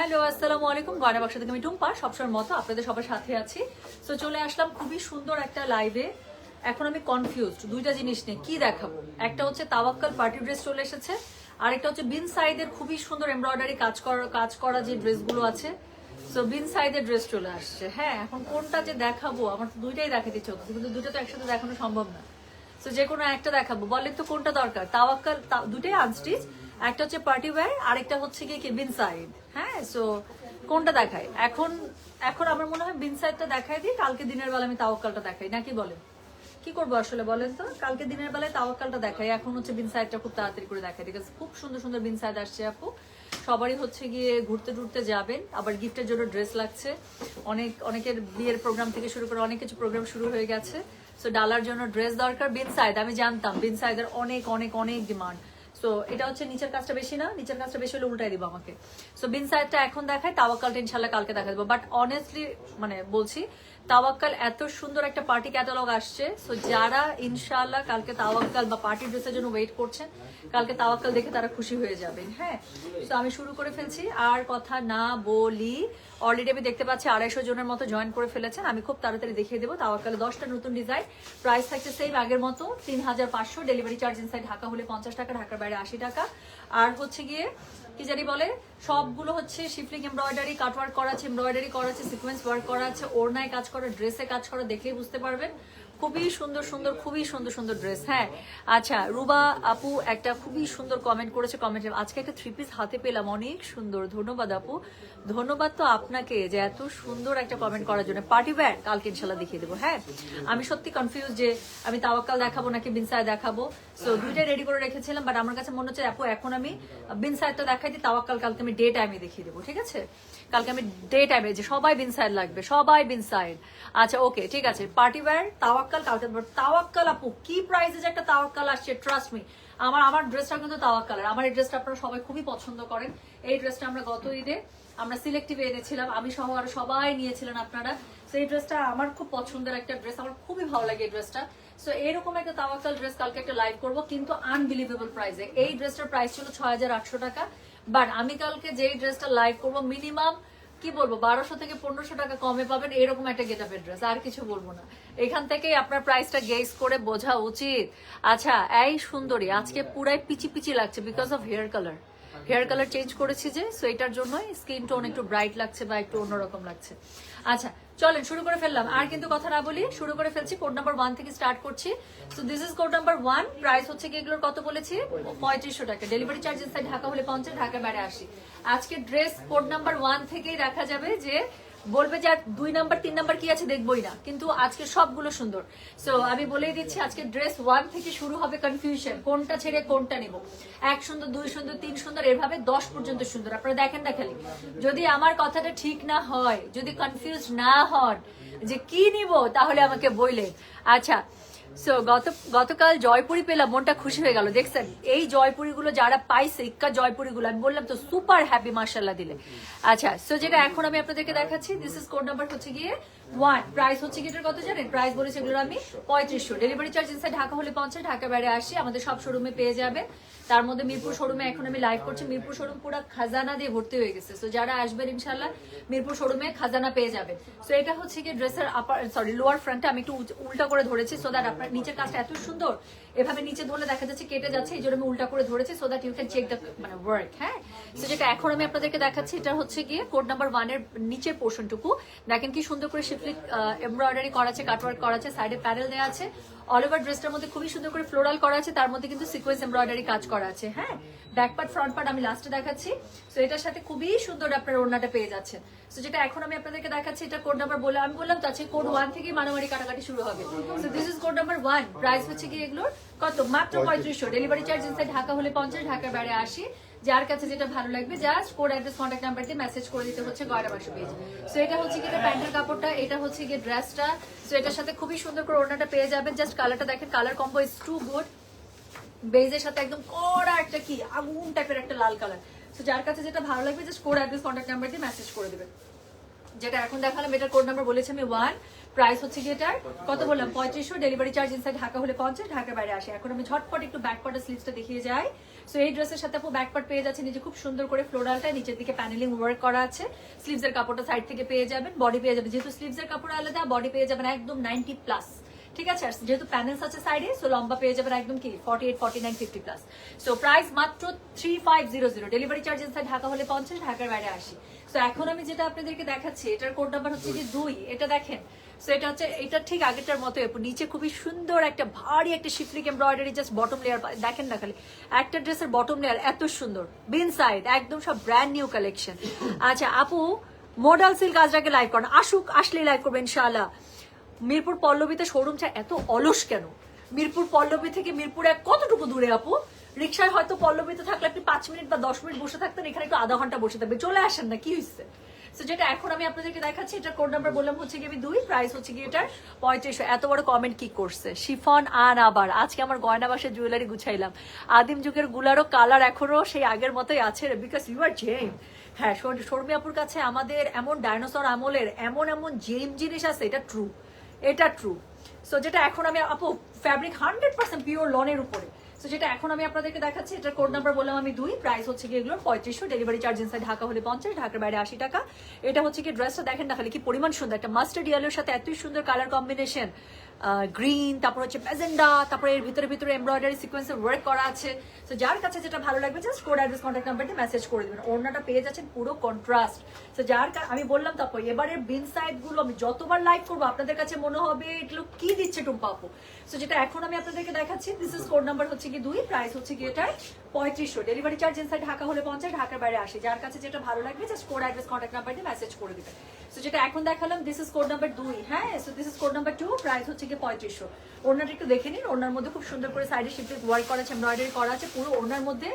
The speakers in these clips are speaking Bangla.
হ্যালো আসসালামু আলাইকুম, গয়না বাক্স থেকে আমি টুম্পা সবসময় মতো আপনাদের সবার সাথে আছি। সো চলে আসলাম খুবই সুন্দর একটা লাইভে। এখন আমি কনফিউজড দুইটা জিনিস নিয়ে কি দেখাবো। একটা হচ্ছে তাওয়াক্কাল পার্টি ড্রেস চলে এসেছে, আর একটা হচ্ছে বিন সাইদের খুবই সুন্দর এমব্রয়ডারি কাজ করা যে ড্রেসগুলো আছে। সো বিন সাইদের ড্রেস চলে আসছে। হ্যাঁ, এখন কোনটা যে দেখাবো, আমার তো দুইটাই দেখাতে ইচ্ছে হচ্ছে, কিন্তু দুটো তো একসাথে দেখানো সম্ভব না। সো যে কোনো একটা দেখাবো, বলেন তো কোনটা দরকার। তাওয়াক্কাল দুটোই আনস্টিচ, একটা হচ্ছে পার্টি ওয়্যার আর একটা হচ্ছে কি বিন সাইড। হ্যাঁ, সো কোনটা দেখাই এখন? এখন আমার মনে হয় বিন সাইডটা দেখাই দিই, কালকে দিনের বেলা আমি তাওয়াক্কালটা দেখাই, নাকি বলেন? কি করবো আসলে বলেন তো, কালকে দিনের বেলায় তাওয়াক্কালটা দেখাই, এখন হচ্ছে বিন সাইডটা খুব তাড়াতাড়ি করে দেখাই, বিকজ খুব সুন্দর সুন্দর বিন সাইড আসছে আপু। সবারই হচ্ছে গিয়ে ঘুরতে টুরতে যাবেন, আবার গিফটের জন্য ড্রেস লাগছে। অনেকের বিয়ের প্রোগ্রাম থেকে শুরু করে অনেক কিছু প্রোগ্রাম শুরু হয়ে গেছে। সো ডালার জন্য ড্রেস দরকার। বিন সাইড আমি জানতাম বিন সাইডের অনেক অনেক অনেক ডিমান্ড। সো এটা হচ্ছে নিচের কাজটা বেশি না, নিচের কাজটা বেশি হলে উল্টাই দিব আমাকে। সো বিন সাইডটা এখন দেখায়, তাওয়াক্কালটা ইনশাল্লাহ কালকে দেখা দেবো। বাট অনেস্টলি মানে বলছি, তাওয়াক্কাল এত সুন্দর একটা পার্টি ক্যাটালগ আসছে। সো যারা ইনশাল্লাহ কালকে তাওয়াক্কাল বা পার্টি ড্রেসের জন্য ওয়েট করছেন, কালকে তাওয়াক্কাল দেখে তারা খুশি হয়ে যাবেন। হ্যাঁ, তো আমি শুরু করে ফেলছি, আর কথা না বলি। অলরেডি আমি দেখতে পাচ্ছি 250 জনের মতো জয়েন করে ফেলেছেন। আমি খুব তাড়াতাড়ি দেখিয়ে দেবো। তাওয়াক্কালে 10টা নতুন ডিজাইন, প্রাইস থাকছে সেম আগের মতো 3500। ডেলিভারি চার্জ ইনসাইড ঢাকা হলে 50 টাকা, ঢাকার বাইরে 80 টাকা। আর হচ্ছে গিয়ে কি জানি বলে, সবগুলো হচ্ছে শিফলিং এমব্রয়ডারি, কাটওয়ার্ক করা আছে, এমব্রয়ডারি করা আছে, সিকোয়েন্স ওয়ার্ক করা আছে, ওড়নায় কাজ করা, ড্রেসে কাজ করা, দেখলেই বুঝতে পারবেন। খুবই সুন্দর সুন্দর, খুবই সুন্দর সুন্দর ড্রেস। হ্যাঁ, আচ্ছা, রুবা আপু একটা খুবই সুন্দর কমেন্ট করেছে। কমেন্টে আজকে একটা 3 পিস হাতে পেলাম, অনেক সুন্দর। ধন্যবাদ আপু, ধন্যবাদ তো আপনাকে যে এত সুন্দর একটা কমেন্ট করার জন্য। পার্টি ওয়্যার কালকে ইনশাল্লাহ দেখিয়ে দেবো। হ্যাঁ, আমি সত্যি কনফিউজ যে আমি তাওয়াক্কাল দেখাবো নাকি বিনসায় দেখাবো। সো দুইটাই রেডি করে রেখেছিলাম, বাট আমার কাছে মনে হচ্ছে আপু এখন আমি বিনসায়টা দেখাই দিই, তাওয়াক্কাল কালকে আমি ডে টাইমে দেখিয়ে দেবো। ঠিক আছে, কালকে আমি ডে টাইমে, যে সবাই বিনসাইড লাগবে, সবাই বিনসাইড। আচ্ছা ওকে, ঠিক আছে। পার্টি ওয়্যার তাওয়াক্কাল কালকে। তাওয়াক্কাল আপু কি প্রাইসে যে একটা তাওয়াক্কাল আসছে, ট্রাস্ট মি। আমার ড্রেসটা কিন্তু তাওয়াক্কালের। আমার এই ড্রেসটা আপনারা সবাই খুবই পছন্দ করেন। এই ড্রেসটা আমরা গত ঈদে আমরা সিলেক্টিভ এনেছিলাম, আমি সহ আর সবাই নিয়েছিলেন আপনারা। তো এই ড্রেসটা আমার খুব পছন্দের একটা ড্রেস, আমার খুবই ভালো লাগে এই ড্রেসটা। সো এরকম একটা তাওয়াক্কাল ড্রেস কালকে একটা লাইভ করবো, কিন্তু আনবিলিভেবল প্রাইসে। এই ড্রেসটার প্রাইস ছিল 6800 টাকা, বাট আমি কালকে যেই ড্রেসটা লাইভ করবো মিনিমাম কি বলবো 1200 থেকে 1500 টাকা কমে পাবেন। এরকম একটা গেটআপের ড্রেস, আর কিছু বলবো না। এখান থেকেই আপনার প্রাইসটা গেস করে বোঝা উচিত। আচ্ছা, এই সুন্দরী আজকে পুরাই পিচি পিচি লাগছে because of hair colour. Hair colour change করেছি যে, সো এটার জন্যই স্কিন টোন একটু ব্রাইট লাগছে বা একটু অন্যরকম লাগছে। আচ্ছা চলেন শুরু করে ফেললাম, আর কিন্তু কথা না বলি, শুরু করে ফেলছি। কোড নাম্বার 1 থেকে স্টার্ট করছি। So this is code number 1। Price হচ্ছে কি এগুলোর কত বলেছি, 3500 টাকা। ডেলিভারি চার্জ ইনসাইড ঢাকা হলে 50, ঢাকার বাইরে 80। আজকে ড্রেস কোড নাম্বার 1 থেকেই দেখা যাবে যে বলবে যে আর 2 নাম্বার 3 নাম্বার কি আছে দেখবই না, কিন্তু আজকে সবগুলো সুন্দর। সো আমি বলেই দিচ্ছি, আজকে ড্রেস 1 থেকে শুরু হবে কনফিউশন, কোনটা ছেড়ে কোনটা নিব। 1 সুন্দর, 2 সুন্দর, 3 সুন্দর, এভাবে 10 পর্যন্ত সুন্দর। আপনারা দেখেন না খালি, যদি আমার কথাটা ঠিক না হয়, যদি কনফিউজ না হন যে কি নিব, তাহলে আমাকে বললেন। আচ্ছা, সো গতকাল জয়পুরি পেলাম, মনটা খুশি হয়ে গেল। দেখছেন এই জয়পুরিগুলো যারা পাইছে, ইক্কা জয়পুরিগুলো, আমি বললাম তো সুপার হ্যাপি মাশাআল্লাহ দিলে। আচ্ছা, সো যেটা এখন আমি আপনাদেরকে দেখাচ্ছি, দিস ইজ কোড নাম্বার হচ্ছে গিয়ে 1। প্রাইস হচ্ছে কি এটার কত জানেন? প্রাইস বলেছে এগুলোর আমি 3500। ডেলিভারি চার্জ ইনসাইড ঢাকা হলে 50, ঢাকার বাইরে 80। আমাদের সব শোরুমে পেয়ে যাবে। তার মধ্যে মিরপুর শোরুমে এখন আমি লাইভ করছি। মিরপুর শোরুম পুরো খাজানা দিয়ে ভর্তি হয়ে গেছে। সো যারা আসবেন ইনশাল্লাহ মিরপুর শোরুমে খাজানা পেয়ে যাবেন। সো এটা হচ্ছে কি ড্রেসের লোয়ার ফ্রন্টটা আমি একটু উল্টা করে ধরেছি, সো দ্যাট আপনার নিচের কাজটা এত সুন্দর, এভাবে নিচে ধরলে দেখা যাচ্ছে কেটে যাচ্ছে, এই জন্য আমি উল্টা করে ধরেছি, so that you can check the মানে ওয়ার্ক। হ্যাঁ, সো যেটা এখন আমি আপনাদেরকে দেখাচ্ছি, এটা হচ্ছে গিয়ে কোড নাম্বার 1 এর নিচের পোর্শনটুকু দেখেন কি সুন্দর করে শিফলিক এমব্রয়ডারি করা আছে, কাটওয়ার্ক করা আছে, সাইডে প্যানেল দেওয়া আছে। অল ওভার ড্রেসটার মধ্যে খুবই সুন্দর করে ফ্লোরাল করা আছে, তার মধ্যে কিন্তু সিকোয়েন্স এমব্রয়ডারি কাজ করা আছে। হ্যাঁ, ব্যাক পার্ট ফ্রন্ট পার্ট আমি লাস্টে দেখাচ্ছি। সো এটার সাথে খুবই সুন্দর আপনার ওড়নাটা পেয়ে যাচ্ছেন। সো যেটা এখন আমি আপনাদেরকে দেখাচ্ছি, এটা কোড নাম্বার বলে আমি বললাম তো, আছে কোড 1 থেকে মারামারি কাটাকাটি শুরু হবে। So this is code number 1। Price হচ্ছে কি এগুলোর কত, মাত্র 3500। ডেলিভারি চার্জ ইনসাইড ঢাকা হলে 50, ঢাকার বাইরে 80। যার কাছে যেটা ভালো লাগবে just code address contact number দিয়ে মেসেজ করে দিতে হচ্ছে গয়না বাক্স পেজ। সো এটা হচ্ছে কি প্যান্টের কাপড়টা, এটা হচ্ছে কি ড্রেসটা। সো এটার সাথে খুবই সুন্দর করে ওড়নাটা পেয়ে যাবেন। জাস্ট কালারটা দেখেন, colour combo is too good. বেজের সাথে একদম কড়া একটা কি আগুন টাইপের একটা লাল কালার। সো যার কাছে যেটা ভালো লাগবে just code address contact number দিয়ে মেসেজ করে দেবেন। যেটা এখন দেখালাম এটার কোড নাম্বার বলেছি আমি 1। প্রাইস হচ্ছে কি এটার কত বললাম, 3500। ডেলিভারি চার্জ ইনসাইড ঢাকা হলে 50, ঢাকার বাইরে 80। এখন আমি ঝটপট একটু ব্যাক পার্টের স্লিভসটা দেখিয়ে যাই। সো এই ড্রেসের সাথে আপু ব্যাক পার্ট পেয়ে যাচ্ছে নিচে খুব সুন্দর করে ফ্লোরালটা, নিচের দিকে প্যানেলিং ওয়ার্ক করা আছে। স্লিভসের কাপড়টা সাইড থেকে পেয়ে যাবেন, বডি পেয়ে যাবেন, যেহেতু স্লিভসের কাপড় আলাদা, বডি পেয়ে যাবেন একদম 90+। ঠিক আছে, আর যেহেতু প্যানেলস আছে সাইডে, সো লম্বা পেয়ে যাবেন একদম কি 48, 49, 50+। সো প্রাইস মাত্র 3500। ডেলিভারি চার্জ ইনসাইড ঢাকা হলে 50, ঢাকার বাইরে 80। সো এখন আমি যেটা আপনাদেরকে দেখাচ্ছি, এটার কোড নাম্বার হচ্ছে কি 2। এটা দেখেন, সো এটা হচ্ছে, এটা ঠিক আগেরটার মতো, নিচে খুবই সুন্দর একটা ভারী একটা শিফলিক এমব্রয়ডারি, জাস্ট বটম লেয়ার দেখেন না, খালি একটা ড্রেসের বটম লেয়ার এত সুন্দর, বিন সাইড একদম সব ব্র্যান্ড নিউ কালেকশন। আচ্ছা আপু, মডাল সিল্ক আজরাকে লাইভ করেন, আসুক, আসলেই লাইভ করবেন ইনশাআল্লাহ। মিরপুর পল্লবীতে শোরুম চাই, এত অলস কেন? মিরপুর পল্লবী থেকে মিরপুরে কতটুকু দূরে আপু? রিক্সায় হয়তো পল্লবীতে থাকলে আপনি 5 মিনিট বা 10 মিনিট বসে থাকতেন, এখানে একটু আধা ঘন্টা বসে থাকবে, চলে আসেন না, কি হয়েছে? সো যেটা এখন আমি আপনাদেরকে দেখাচ্ছি, এটা কোড নাম্বার বললাম হচ্ছে কি আমি 2, প্রাইস হচ্ছে কি এটার 3500। এত বড় কমেন্ট কি করছে? শিফন আন আবার আজকে আমার গয়না বাসের জুয়েলারি গুছাইলাম, আদিম যুগের গুলারও কালার এখনো সেই আগের মতোই আছে, বিকজ ইউ আর জেম। হ্যাঁ, শর্মি আপুর কাছে আমাদের এমন ডাইনোসর আমলের এমন এমন জেম জিনিস আছে, এটা ট্রু, এটা ট্রু। সো যেটা এখন আমি আপু, ফ্যাব্রিক 100% পিওর লনের উপরে। সো যেটা এখন আমি আপনাদেরকে দেখাচ্ছি, এটার কোড নাম্বার বললাম আমি 2, প্রাইস হচ্ছে কি এগুলোর 3500। ডেলিভারি চার্জ ইনসাইড ঢাকা হলে 50, ঢাকার বাইরে 80 টাকা। এটা হচ্ছে কি ড্রেসটা দেখেন না খালি কি পরিমাণ সুন্দর, একটা মাস্টার্ড ইয়েলোর সাথে এতই সুন্দর কালার কম্বিনেশন, গ্রিন, তারপর হচ্ছে প্যাজেন্ডা, তারপরে এর ভিতরে ভিতরে এমব্রয়ডারি সিকোয়েন্সের ওয়ার্ক করা আছে। তো যার কাছে যেটা ভালো লাগবে just code address contact number দিয়ে মেসেজ করে দেবেন। ওড়নাটা পেয়ে যাচ্ছেন পুরো কন্ট্রাস্ট। তো যার আমি বললাম তারপর এবারে বিন সাইড গুলো আমি যতবার লাইভ করবো আপনাদের কাছে মনে হবে এগুলো কি দিচ্ছে টুম্পা আপু। তো যেটা এখন আমি আপনাদেরকে দেখাচ্ছি, দিস ইজ কোড নাম্বার হচ্ছে কি 2, প্রাইস হচ্ছে কি এটার 3500। ডেলিভারি চার্জ ইনসাইড ঢাকা হলে 50, ঢাকার বাইরে 80। যার কাছে যেটা ভালো লাগবে just code address contact number দিয়ে মেসেজ করে দিবেন। সো যেটা এখন দেখালাম, দিস ইজ কোড নাম্বার 2। হ্যাঁ, so this is code number 2, price হচ্ছে কি 3500। ওড়নাটা একটু দেখে নিন, ওড়নার মধ্যে খুব সুন্দর করে সাইডে শিফটেড ওয়ার্ক করা আছে, এমব্রয়ডারি করা আছে, পুরো ওড়নার মধ্যে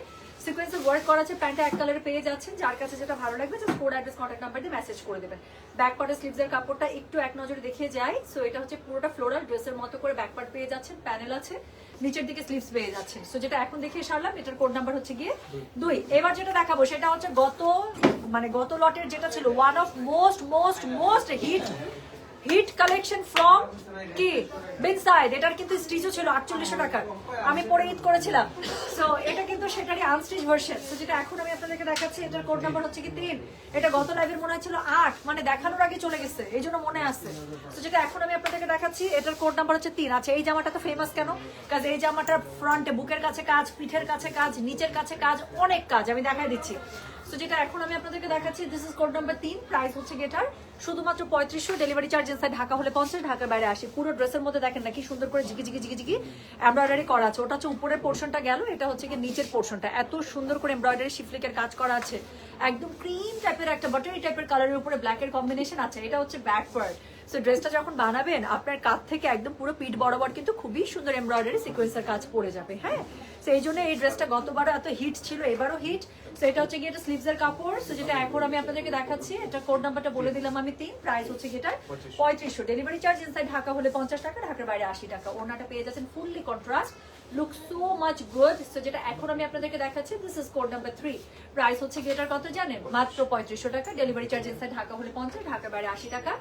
সিকোয়েন্সের ওয়ার্ক করা আছে, প্যান্টটা এক কালারে পেয়ে যাচ্ছেন। যার কাছে যেটা ভালো লাগবে just code address contact number দিয়ে মেসেজ করে দেবেন। ব্যাক পার্টের স্লিভসের কাপড়টা একটু এক নজরে দেখিয়ে যায়। সো এটা হচ্ছে পুরোটা ফ্লোরাল ড্রেসের মতো করে ব্যাক পার্ট পেয়ে যাচ্ছেন, প্যানেল আছে, নিচের দিকে স্লিভস পেয়ে যাচ্ছেন। সো যেটা এখন দেখিয়ে সারলাম, এটার কোড নাম্বার হচ্ছে গিয়ে 2। এবার যেটা দেখাবো সেটা হচ্ছে গত লটের যেটা ছিল one of most hit collection from কি বিন সাইড। এটার কিন্তু স্টিচও ছিল 4800 টাকার, আমি পরে ঈদ করেছিলাম। সো এটা কিন্তু সেটারই আনস্টিচ ভার্সন। সো যেটা এখন আমি আপনাদেরকে দেখাচ্ছি, এটার কোড নাম্বার হচ্ছে কি 3। এটা গত লাইভের মনে হচ্ছিল 8, মানে দেখানোর আগে চলে গেছে, এই জন্য মনে আছে। তো যেটা এখন আমি আপনাদেরকে দেখাচ্ছি, এটার কোড নাম্বার হচ্ছে 3। আচ্ছা, এই জামাটা তো ফেমাস কেন? কাজ এই জামাটার ফ্রন্টে বুকের কাছে কাজ, পিঠের কাছে কাজ, নিচের কাছে কাজ, অনেক কাজ, আমি দেখাই দিচ্ছি। সো যেটা এখন আমি আপনাদেরকে দেখাচ্ছি, this is code number 3, price হচ্ছে গেটার শুধুমাত্র 3500। ডেলিভারি চার্জ ইনসাইড ঢাকা হলে 50, ঢাকার বাইরে 80। পুরো ড্রেসের মধ্যে দেখেন না কি সুন্দর করে জিগি এমব্রয়ডারি করা আছে। ওটা হচ্ছে উপরের পোর্শনটা গেল, এটা হচ্ছে কি নিচের পোর্শনটা, এত সুন্দর করে এমব্রয়ডারি শিফলিকের কাজ করা আছে, একদম ক্রিম টাইপের একটা বাটারি টাইপের কালারের উপরে ব্ল্যাকের কম্বিনেশন আছে। এটা হচ্ছে ব্যাক পার্ট। সো ড্রেসটা যখন বানাবেন আপনার কাঁধ থেকে একদম পুরো পিঠ বরাবর কিন্তু খুবই সুন্দর এমব্রয়ডারি সিকোয়েন্সের কাজ পড়ে যাবে। হ্যাঁ, তো এই জন্য এই ড্রেসটা গতবারও এত হিট ছিল, এবারও হিট। সো এটা হচ্ছে গিয়ে এটা স্লিভসের কাপড়। সো যেটা এখন আমি আপনাদেরকে দেখাচ্ছি, এটা কোড নাম্বারটা বলে দিলাম আমি 3, প্রাইস হচ্ছে গিয়ে 3500। ডেলিভারি চার্জ ইনসাইড ঢাকা হলে 50 টাকা, ঢাকার বাইরে 80 টাকা। ওড়নাটা পেয়ে যাচ্ছেন fully contrast, look so much good. So যেটা এখন আমি আপনাদেরকে দেখাচ্ছি, this is code number 3, price হচ্ছে গিয়ে এটার কত জানেন? মাত্র 3500 টাকা। ডেলিভারি চার্জ ইনসাইড ঢাকা হলে 50, ঢাকার বাইরে 80 টাকা।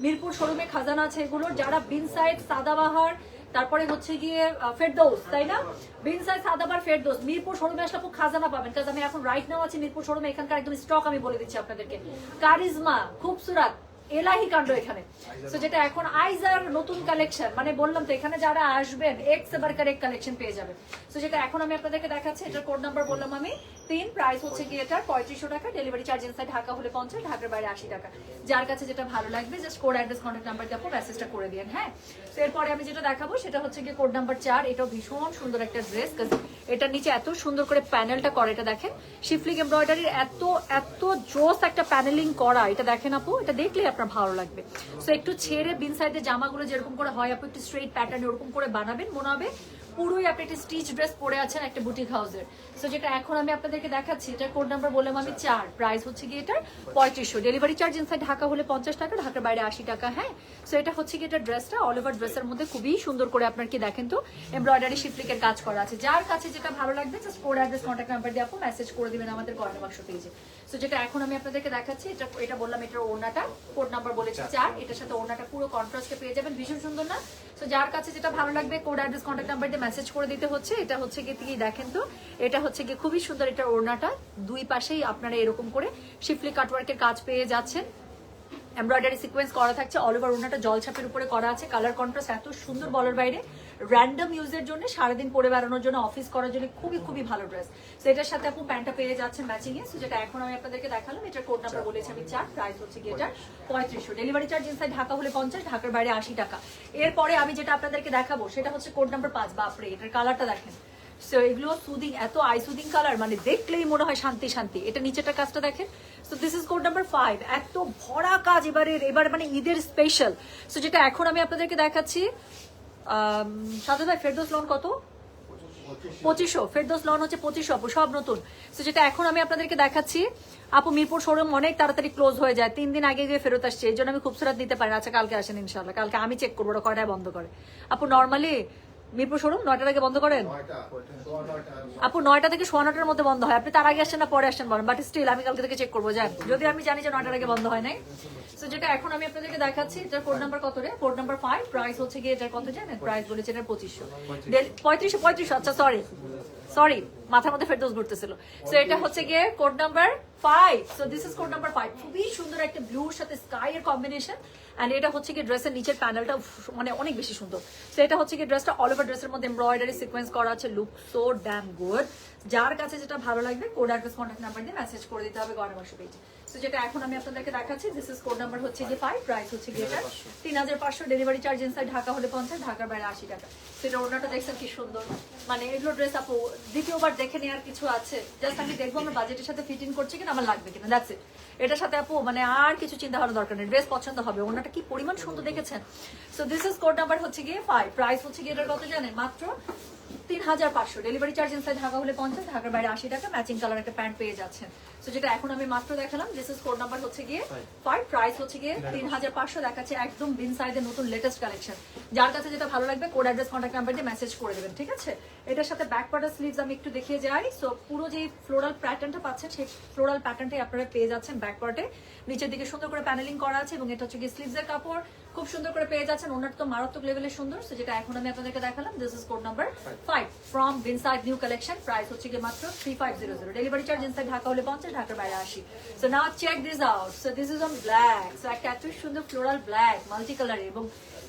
মিরপুর শোরুমে খাজানা আছে এগুলোর, যারা বিন সাইড, সাদাবাহার, তারপরে হচ্ছে গিয়ে ফেরদৌস, তাই না? বিন সাইড, সাদাবাহার, ফেরদৌস, মিরপুর শোরুমে আসলে খুব খাজানা পাবেন। কাজ আমি এখন রাইট নাও আছি মিরপুর শোরুমে, এখানকার একদম স্টক আমি বলে দিচ্ছি আপনাদেরকে। কারিজমা, খুবসুরাত, এলাহি কাণ্ড এখানে। সো যেটা এখন আইজার নতুন কালেকশন, মানে বললাম তো এখানে যারা আসবেন এক্স এবারকার এক কালেকশন পেয়ে যাবেন। সো যেটা এখন আমি আপনাদেরকে দেখাচ্ছি, এটার কোড নাম্বার বললাম আমি 3, প্রাইস হচ্ছে কি এটার 3500 টাকা। ডেলিভারি চার্জ ইনসাইড ঢাকা হলে 50, ঢাকার বাইরে 80 টাকা। যার কাছে যেটা ভালো লাগবে just code address contact number দিয়ে মেসেজটা করে দিন। হ্যাঁ, তো এরপরে আমি যেটা দেখাবো সেটা হচ্ছে কি কোড নাম্বার 4। এটাও ভীষণ সুন্দর একটা ড্রেস, এটার নিচে এত সুন্দর করে প্যানেলটা করা, এটা দেখেন শিফলিক এমব্রয়ডারির এত জোস একটা প্যানেলিং করা, এটা দেখেন আপু, এটা দেখলেই আপনার ভালো লাগবে। সো একটু ছেড়ে বিন সাইডের জামাগুলো যেরকম করে হয় আপু একটু স্ট্রেট প্যাটার্ন ওরকম করে বানাবেন, মনে হবে পুরোই আপনি একটা স্টিচ ড্রেস পরে আছেন একটা বুটিক হাউসের। সো যেটা এখন আমি আপনাদেরকে দেখাচ্ছি, এটার কোড নাম্বার বললাম আমি 4, প্রাইস হচ্ছে কি এটার 3500। ডেলিভারি চার্জ ইনসাইড ঢাকা হলে 50 টাকা, ঢাকার বাইরে 80 টাকা। হ্যাঁ, সো এটা হচ্ছে কি এটার ড্রেসটা অল ওভার ড্রেসের মধ্যে খুবই সুন্দর করে আপনার কি দেখেন তো এমব্রয়ডারি শিফলিকের কাজ করা আছে। যার কাছে যেটা ভালো লাগবে just code address contact number দিয়ে আপু মেসেজ করে দিবেন আমাদের গয়না বাক্স পেজে। সো সো যেটা এখন আমি আপনাদেরকে দেখাচ্ছি, এটা বললাম এটার ওড়নাটা কোড নাম্বার বলেছি 4, এটার সাথে ওড়নাটা পুরো কন্ট্রাস্টে পেয়ে যাবেন, ভীষণ সুন্দর না? সো যার কাছে যেটা ভালো লাগবে কোড অ্যাড্রেস কন্ট্যাক্ট নাম্বার দিয়ে মেসেজ করে দিতে হচ্ছে। এটা হচ্ছে কি দেখেন তো, এটা হচ্ছে কি খুবই সুন্দর, এটার ওড়নাটা দুই পাশেই আপনারা এরকম করে শিফলি কাটওয়ার্কের কাজ পেয়ে যাচ্ছেন, এমব্রয়ডারি সিকোয়েন্স করা থাকছে, অল ওভার ওড়নাটা জলছাপের উপরে করা আছে, কালার কন্ট্রাস্ট এত সুন্দর বলার বাইরে। র্যান্ডম ইউজের জন্য, সারাদিন পরে বেড়ানোর জন্য, অফিস করার জন্য খুবই ভালো ড্রেস। তো এটার সাথে আপনি প্যান্টটা পেয়ে যাচ্ছেন ম্যাচিং এ। সো যেটা এখন আমি আপনাদেরকে দেখালাম, এটার কোড নাম্বার বলেছি আমি 4, প্রাইস হচ্ছে কি এটা 3500, ডেলিভারি চার্জ ইনসাইড ঢাকা হলে 50, ঢাকার বাইরে 80 টাকা। এরপরে আমি যেটা আপনাদেরকে দেখাবো সেটা হচ্ছে কোড নাম্বার 5। বাপরে, এটার কালারটা দেখেন। সো এগুলো সুদিং, এত আই সুদিং কালার, মানে দেখলেই মনে হয় শান্তি শান্তি। এটা নিচেরটা কাজটা দেখেন। So this is code number 5, এত ভরা কাজ এবার মানে ঈদের স্পেশাল। সো যেটা এখন আমি আপনাদেরকে দেখাচ্ছি, সাদা ভাই ফেরদৌস লন কত? 2500, ফেরদৌস লন হচ্ছে 2500 আপু, সব নতুন। সো যেটা এখন আমি আপনাদেরকে দেখাচ্ছি আপু, মিরপুর শোরুম অনেক তাড়াতাড়ি ক্লোজ হয়ে যায়, 3 দিন আগে গিয়ে ফেরত আসছে, এই জন্য আমি খুবসুরাত নিতে পারি। আচ্ছা কালকে আসেন ইনশাল্লাহ, কালকে আমি চেক করবো ওরা কয়টায় বন্ধ করে। আপু নর্মালি মিরপুর শোরুম 9টার আগে বন্ধ করেন আপু? 9টা থেকে 9:15-র মধ্যে বন্ধ হয়। আপনি তার আগে আসছেন না পরে আসছেন বলেন, বাট স্টিল আমি কালকে থেকে চেক করবো যান, যদি আমি জানি যে 9টার আগে বন্ধ হয় নাই। সো যেটা এখন আমি আপনাদেরকে দেখাচ্ছি, এটার কোড নাম্বার কত রে? কোড নাম্বার 5, প্রাইস হচ্ছে গিয়ে এটার কত জানেন? প্রাইস বলেছে এটার 2500, 3500। আচ্ছা সরি মাথার মধ্যে ফেরদৌস ঘুরতেছিল। সো এটা হচ্ছে গিয়ে code number 5। So this is code number 5, খুবই সুন্দর একটা ব্লুর সাথে স্কাই এর কম্বিনেশন। এন্ড এটা হচ্ছে কি ড্রেসের নিচের প্যানেলটা মানে অনেক বেশি সুন্দর। তো এটা হচ্ছে কি ড্রেসটা অল ওভার ড্রেসের মধ্যে এমব্রয়ডারি সিকোয়েন্স করা আছে, লুক সো ড্যাম গুড। যার কাছে যেটা ভালো লাগবে কোড অ্যাড্রেস কন্ট্যাক্ট নাম্বার দিয়ে মেসেজ করে দিতে হবে গণমাসু পেজে। সো যেটা এখন আমি আপনাদেরকে দেখাচ্ছি, দিস ইজ কোড নাম্বার হচ্ছে গিয়ে 5, প্রাইস হচ্ছে গিয়ে এটা 3500, ডেলিভারি চার্জ ইনসাইড ঢাকা হলে 50, ঢাকার বাইরে 80 টাকা। সেটা ওনাটা দেখছেন কি সুন্দর, মানে এগুলো ড্রেস আপু দ্বিতীয়বার দেখে নেওয়ার কিছু আছে, জাস্ট আমি দেখবো আমার বাজেটের সাথে ফিট ইন করছে কিনা, আমার লাগবে কিনা, দ্যাটস ইট। এটার সাথে আপু মানে আর কিছু চিন্তা করার দরকার নেই, ড্রেস পছন্দ হবে। ওনাটা কি পরিমাণ সুন্দর দেখেছেন। So this is code number হচ্ছে গিয়ে 5, প্রাইস হচ্ছে গিয়ে এটার কত জানেন? মাত্র 3500, ডেলিভারি চার্জ ইনসাইড ঢাকা হলে 50, ঢাকার বাইরে 80 টাকা। ম্যাচিং কালার একটা প্যান্ট পেয়ে যাচ্ছেন। সো যেটা এখন আমি মাত্র দেখালাম, দিস ইজ কোড নাম্বার হচ্ছে গিয়ে 5, প্রাইস হচ্ছে গিয়ে 3500। দেখাচ্ছে একদম বিন সাইজের নতুন লেটেস্ট কালেকশন। যার কাছে যেটা ভালো লাগবে কোড অ্যাড্রেস কন্ট্যাক্ট নাম্বার দিয়ে মেসেজ করে দেবেন, ঠিক আছে? এটার সাথে ব্যাক পার্টার স্লিভস আমি একটু দেখিয়ে যাই। সো পুরো যে ফ্লোরাল প্যাটার্নটা পাচ্ছেন সেই ফ্লোরাল প্যাটার্নটাই আপনারা পেয়ে যাচ্ছেন ব্যাক পার্টে। নিচের দিকে সুন্দর করে প্যানেলিং করা আছে এবং এটা হচ্ছে গিয়ে স্লিভসের কাপড়, খুব সুন্দর করে পেয়ে যাচ্ছেন। ওনার তো মারাত্মক লেভেলের সুন্দর। সো যেটা এখন আমি আপনাদেরকে দেখালাম, this is code number 5 from বিনসাইড নিউ কালেকশন, প্রাইস হচ্ছে গিয়ে মাত্র 3500, ডেলিভারি চার্জ ইনসাইড ঢাকা হলে 50, ঢাকার বাইরে 80। So now check this out. So this is on black. So একটা এত সুন্দর ফ্লোরাল ব্ল্যাক মাল্টি কালারে, এবং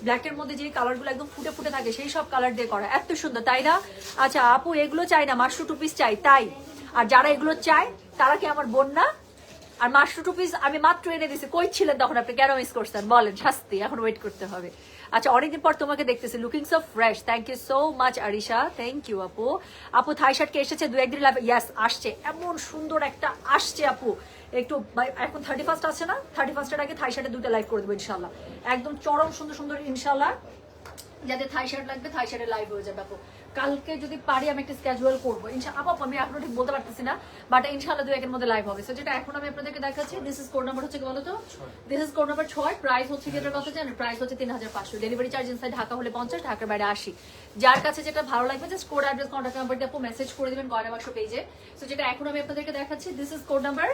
ব্ল্যাকের মধ্যে যে কালারগুলো একদম ফুটে ফুটে থাকে সেই সব কালার দিয়ে করা, এত সুন্দর, তাই না? আচ্ছা আপু এগুলো চাই না, মাশরু টু পিস চাই, তাই? আর যারা এগুলো চায় তারা কি আমার বোন না? আর মাশরু টু পিস আমি মাত্র এনে দিছি, কই ছিলেন তখন আপনি, কেন মিস করছেন বলেন? শাস্তি, এখন ওয়েট করতে হবে। আচ্ছা অনেকদিন পর তোমাকে দেখতেছি, looking so fresh, thank you so much Arisha, thank you আপু। আপু থাই শার্ট কে এসেছে 2-1 দিন লাইভ? ইয়াস আসছে, এমন সুন্দর একটা আসছে আপু। একটু এখন 31 আছে না, 31-এর আগে থাই শার্টে 2টা লাইভ করে দেবো ইনশাল্লাহ, একদম চরম সুন্দর সুন্দর ইনশাল্লাহ। যাদের থাই শার্ট লাগবে থাই শার্টে লাইভ হয়ে যাবে আপু। কালকে যদি পারি আমি একটা স্কেজুয়াল করবো ইনশাআল্লাহ আপু, আমি এখনো ঠিক বলতে পারতেছি না, বাট ইনশাআল্লাহ 2-1-এর মধ্যে লাইভ হবে। সো যেটা এখন আমি আপনাদেরকে দেখাচ্ছি, দিস ইজ কোড নাম্বার হচ্ছে কি বলো তো? This is code number 6, price হচ্ছে কি এটার কত জানেন? প্রাইস হচ্ছে 3500, ডেলিভারি চার্জ ইনসাইড ঢাকা হলে 50, ঢাকার বাইরে 80। যার কাছে যেটা ভালো লাগবে just code address contact number দিয়ে আপু মেসেজ করে দিবেন গয়না বাক্স পেজে। সো যেটা এখন আমি আপনাদেরকে দেখাচ্ছি, দিস ইজ কোড নাম্বার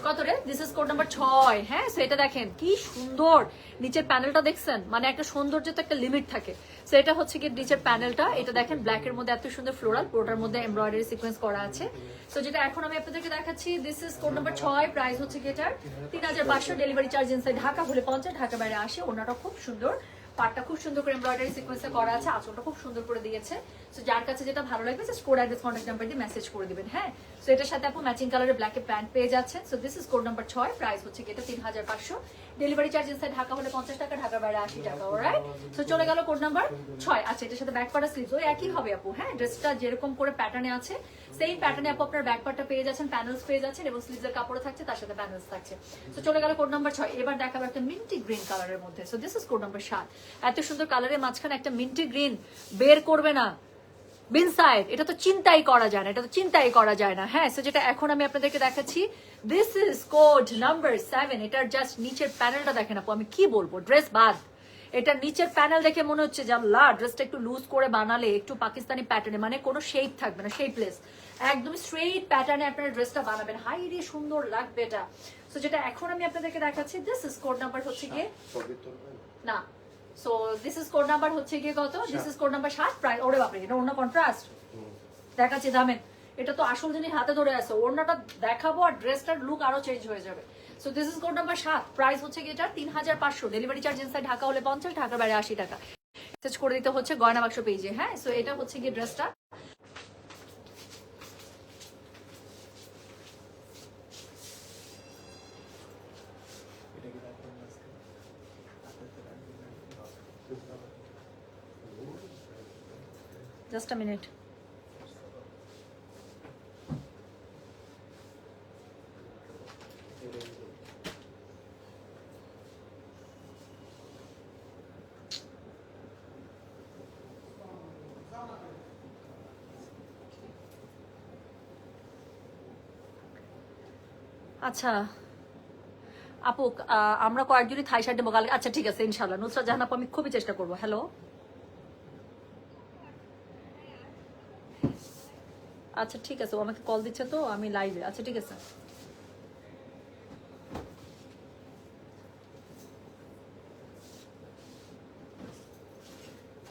কত রে? This is code number 6। হ্যাঁ, সো এটা দেখেন কি সুন্দর, নিচের প্যানেলটা দেখছেন, মানে একটা সৌন্দর্য তো একটা লিমিট থাকে। সো এটা হচ্ছে কি নিচের প্যানেলটা, এটা দেখেন ব্ল্যাকের মধ্যে এত সুন্দর ফ্লোরাল, পুরোটার মধ্যে এমব্রয়ডারি সিকোয়েন্স করা আছে। সো যেটা এখন আমি আপনাদেরকে দেখাচ্ছি, this is code number 6, price হচ্ছে কি এটার 3500, ডেলিভারি চার্জ ইনসাইড ঢাকা হলে 50, ঢাকা বাইরে 80। ওনাটা খুব সুন্দর, পাটটা খুব সুন্দর করে এমব্রয়ডারি সিকোয়েন্সে করা আছে, আঁচলটা খুব সুন্দর করে দিয়েছে। সো যার কাছে যেটা ভালো লাগবে just code address contact number দিয়ে মেসেজ করে দিবেন। হ্যাঁ, সো এটার সাথে আপু ম্যাচিং কালারের ব্ল্যাক এর প্যান্ট পেয়ে যাচ্ছেন। So this is code number 6, price হচ্ছে কি এটা 3500, ডেলিভারি চার্জ ইনসাইড ঢাকা হলে 50 টাকা, ঢাকার বাইরে 80 টাকা। অলরাইট, সো চলে গেল কোড নাম্বার 6। আচ্ছা এটার সাথে ব্যাক পার্ট স্লিভস ওই একই হবে আপু। হ্যাঁ, ড্রেসটা যেরকম করে প্যাটার্নে আছে সেম প্যাটার্নে আপু আপনার ব্যাক পার্টটা পেয়ে যাচ্ছেন, প্যানেলস পেয়ে যাচ্ছেন এবং স্লিভসের কাপড় থাকছে, তার সাথে প্যানেলস থাকছে। সো চলে গেল কোড নাম্বার 6। এবার দেখাবো একটা মিন্টি গ্রিন কালারের মধ্যে। So this is code number 7। এত সুন্দর কালারের মাঝখানে একটা মিন্টি গ্রিন বের করবে না বিনসাইড, এটা তো চিন্তাই করা যায় না, এটা তো চিন্তাই করা যায় না। হ্যাঁ, সো যেটা এখন আমি আপনাদেরকে দেখাচ্ছি, দিস ইজ কোড নাম্বার 7। এটার জাস্ট নিচের প্যানেলটা দেখেন আপু, আমি কি বলবো, ড্রেস বাদ, এটা নিচের প্যানেল দেখে মনে হচ্ছে যে আল্লাহ ড্রেসটা একটু লুজ করে বানালে একটু পাকিস্তানি প্যাটার্নে, মানে কোনো শেপ থাকবে না, শেপলেস, একদম স্ট্রেইট প্যাটার্নে আপনারা ড্রেসটা বানাবেন, হাইলি সুন্দর লাগবে এটা। সো যেটা এখন আমি আপনাদেরকে দেখাচ্ছি, দিস ইজ কোড নাম্বার হচ্ছে গিয়ে না, so this is code number হচ্ছে গিয়ে কত, this is code number 7, price ওরে বাপরে এটা অন্য কন্ট্রাস্ট দেখাচ্ছি দামেন, এটা তো আসল জিনিস হাতে ধরে আছে, ওড়নাটা দেখাবো আর ড্রেসটার লুক আরো চেঞ্জ হয়ে যাবে। So this is code number 7, price হচ্ছে কি এটা 3500, ডেলিভারি চার্জ ইনসাইড ঢাকা হলে 50, ঢাকার বাইরে 80 টাকা। মেসেজ করে দিতে হচ্ছে গয়না বাক্স পেজে। হ্যাঁ, সো এটা হচ্ছে কি ড্রেসটা, জাস্ট আ মিনিট। আচ্ছা আপু, আমরা কয়েকজনই থাই শার্ট দেবো কালকে। আচ্ছা ঠিক আছে ইনশাল্লাহ, নুসরাত জাহান আপু আমি খুবই চেষ্টা করবো। হ্যালো, আচ্ছা ঠিক আছে, ও আমাকে কল দিচ্ছে তো আমি লাইভে। আচ্ছা ঠিক আছে,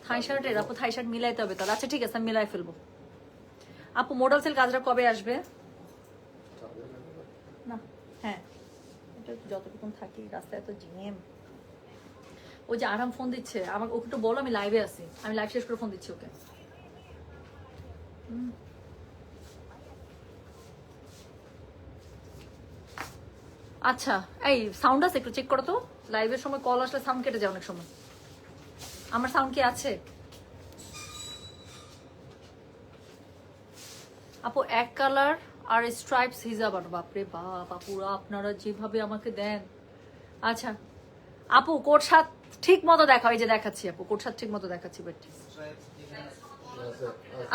থাই শার্টের আপু, থাই শার্ট মিলাইতে হবে তাহলে। আচ্ছা ঠিক আছে, আমি মিলাই ফেলবো। আপু মোডাল সেল কাজটা কবে আসবে? না হ্যাঁ, এটা যতটুকু থাকি রাস্তায় তো জিএম। ওই যে আরাম ফোন দিচ্ছে আমাকে, ওকে একটু বলো আমি লাইভে আছি, আমি লাইভ শেষ করে ফোন দিচ্ছি ওকে। আচ্ছা এই সাউন্ড আছে একটু চেক করো তো, লাইভের সময় কল আসলে সাউন্ড কেটে যায় অনেক সময়, আমার সাউন্ড কি আছে? আপু এক কালার আর স্ট্রাইপস হিজাব, আর বাপরে বাপ আপুরা আপনারা যেভাবে আমাকে দেন। আচ্ছা আপু কোট সাত ঠিক মতো দেখা, এই যে দেখাচ্ছি আপু, কোট সাত ঠিক মতো দেখাচ্ছি বাট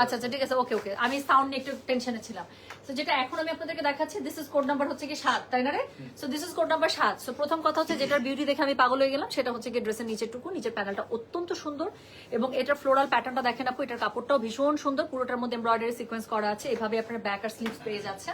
আচ্ছা আচ্ছা ঠিক আছে, ওকে ওকে, আমি সাউন্ড নিয়ে একটু টেনশনে ছিলাম। তো যেটা এখন আমি আপনাদেরকে দেখাচ্ছি, দিস ইজ কোড নাম্বার হচ্ছে কি 7, তাই না রে? So this is code number 7। So প্রথম কথা হচ্ছে যেটার বিউটি দেখে আমি পাগল হয়ে গেলাম সেটা হচ্ছে কি ড্রেসের নিচের টুকু, নিচের প্যানেলটা অত্যন্ত সুন্দর এবং এটার ফ্লোরাল প্যাটার্নটা দেখেন আপু, এটার কাপড়টাও ভীষণ সুন্দর, পুরোটার মধ্যে এমব্রয়ডারি সিকোয়েন্স করা আছে, এভাবে আপনার ব্যাক আর স্লিভস পেয়ে যাচ্ছে।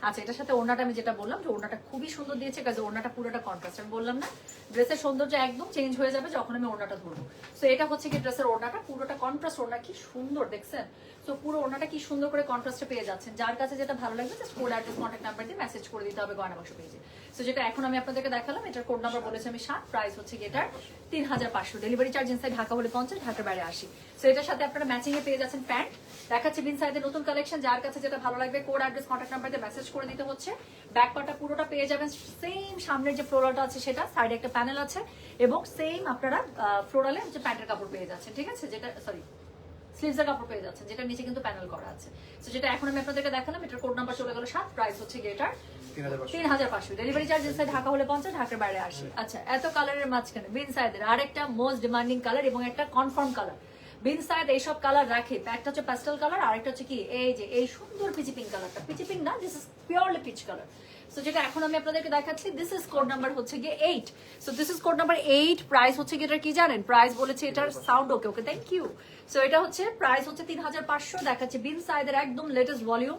আচ্ছা এটার সাথে ওড়নাটা আমি যেটা বললাম যে ওড়নাটা খুবই সুন্দর দিয়েছে, কাজে ওড়নাটা পুরোটা কন্ট্রাস্ট, আমি বললাম না ড্রেসের সৌন্দর্য একদম চেঞ্জ হয়ে যাবে যখন আমি ওড়নাটা ধরবো। সো এটা হচ্ছে কি ড্রেসের ওড়নাটা, পুরোটা কন্ট্রাস্ট ওড়না, কি সুন্দর দেখছেন। সো পুরো ওড়নাটা কি সুন্দর করে কন্ট্রাস্টে পেয়ে যাচ্ছেন, যার কাছে যেটা ভালো লাগবে just code address contact number দিয়ে মেসেজ করে দিতে হবে গয়না বাক্স পেজে। সো যেটা এখন আমি আপনাদেরকে দেখালাম, এটার কোড নাম্বার বলেছি আমি 7, প্রাইস হচ্ছে কি এটার 3500, ডেলিভারি চার্জ ইনসাইড ঢাকা হলে 50, ঢাকার বাইরে 80। সো এটার সাথে আপনারা ম্যাচিং এ পেয়ে যাচ্ছেন প্যান্ট, দেখাচ্ছে বিন সাইডের নতুন কালেকশন, যার কাছে যেটা ভালো লাগবে কোড অ্যাড্রেস কন্ট্যাক্ট নাম্বার দিয়ে মেসেজ করে দিতে হচ্ছে। ব্যাক পার্টটা পুরোটা পেয়ে যাবেন সেম, সামনের যে ফ্লোরালটা আছে সেটা, সাইডে একটা প্যানেল আছে এবং সেম আপনারা ফ্লোরালে যে প্যান্টের কাপড় পেয়ে যাচ্ছেন, ঠিক আছে, যেটা সরি স্লিভসের কাপড় পেয়ে যাচ্ছেন, যেটা নিচে কিন্তু প্যানেল করা আছে। তো যেটা এখন আমি আপনাদেরকে দেখালাম, এটার কোড নাম্বার চলে গেল 7, প্রাইস হচ্ছে কি এটার 3500, ডেলিভারি চার্জ ইনসাইড ঢাকা হলে 50, ঢাকার বাইরে 80। আচ্ছা এত কালারের মাঝখানে বিন সাইদের আরেকটা মোস্ট ডিমান্ডিং কালার এবং একটা কনফার্ম কালার, বিন সাইদ এইসব কালার রাখে, একটা হচ্ছে প্যাস্টেল কালার, আরেকটা হচ্ছে কি এই যে এই সুন্দর পিচি পিঙ্ক কালারটা, পিচি পিঙ্ক না, this is purely peach colour. So যেটা এখন আমি আপনাদেরকে দেখাচ্ছি, দিস ইজ কোড নাম্বার হচ্ছে গিয়ে 8। So this is code number 8, price হচ্ছে কি এটার কি জানেন, প্রাইস বলেছে এটার সাউন্ড okay okay thank you. So এটা হচ্ছে প্রাইস হচ্ছে 3500, দেখাচ্ছে বিন সাইদের একদম লেটেস্ট ভলিউম,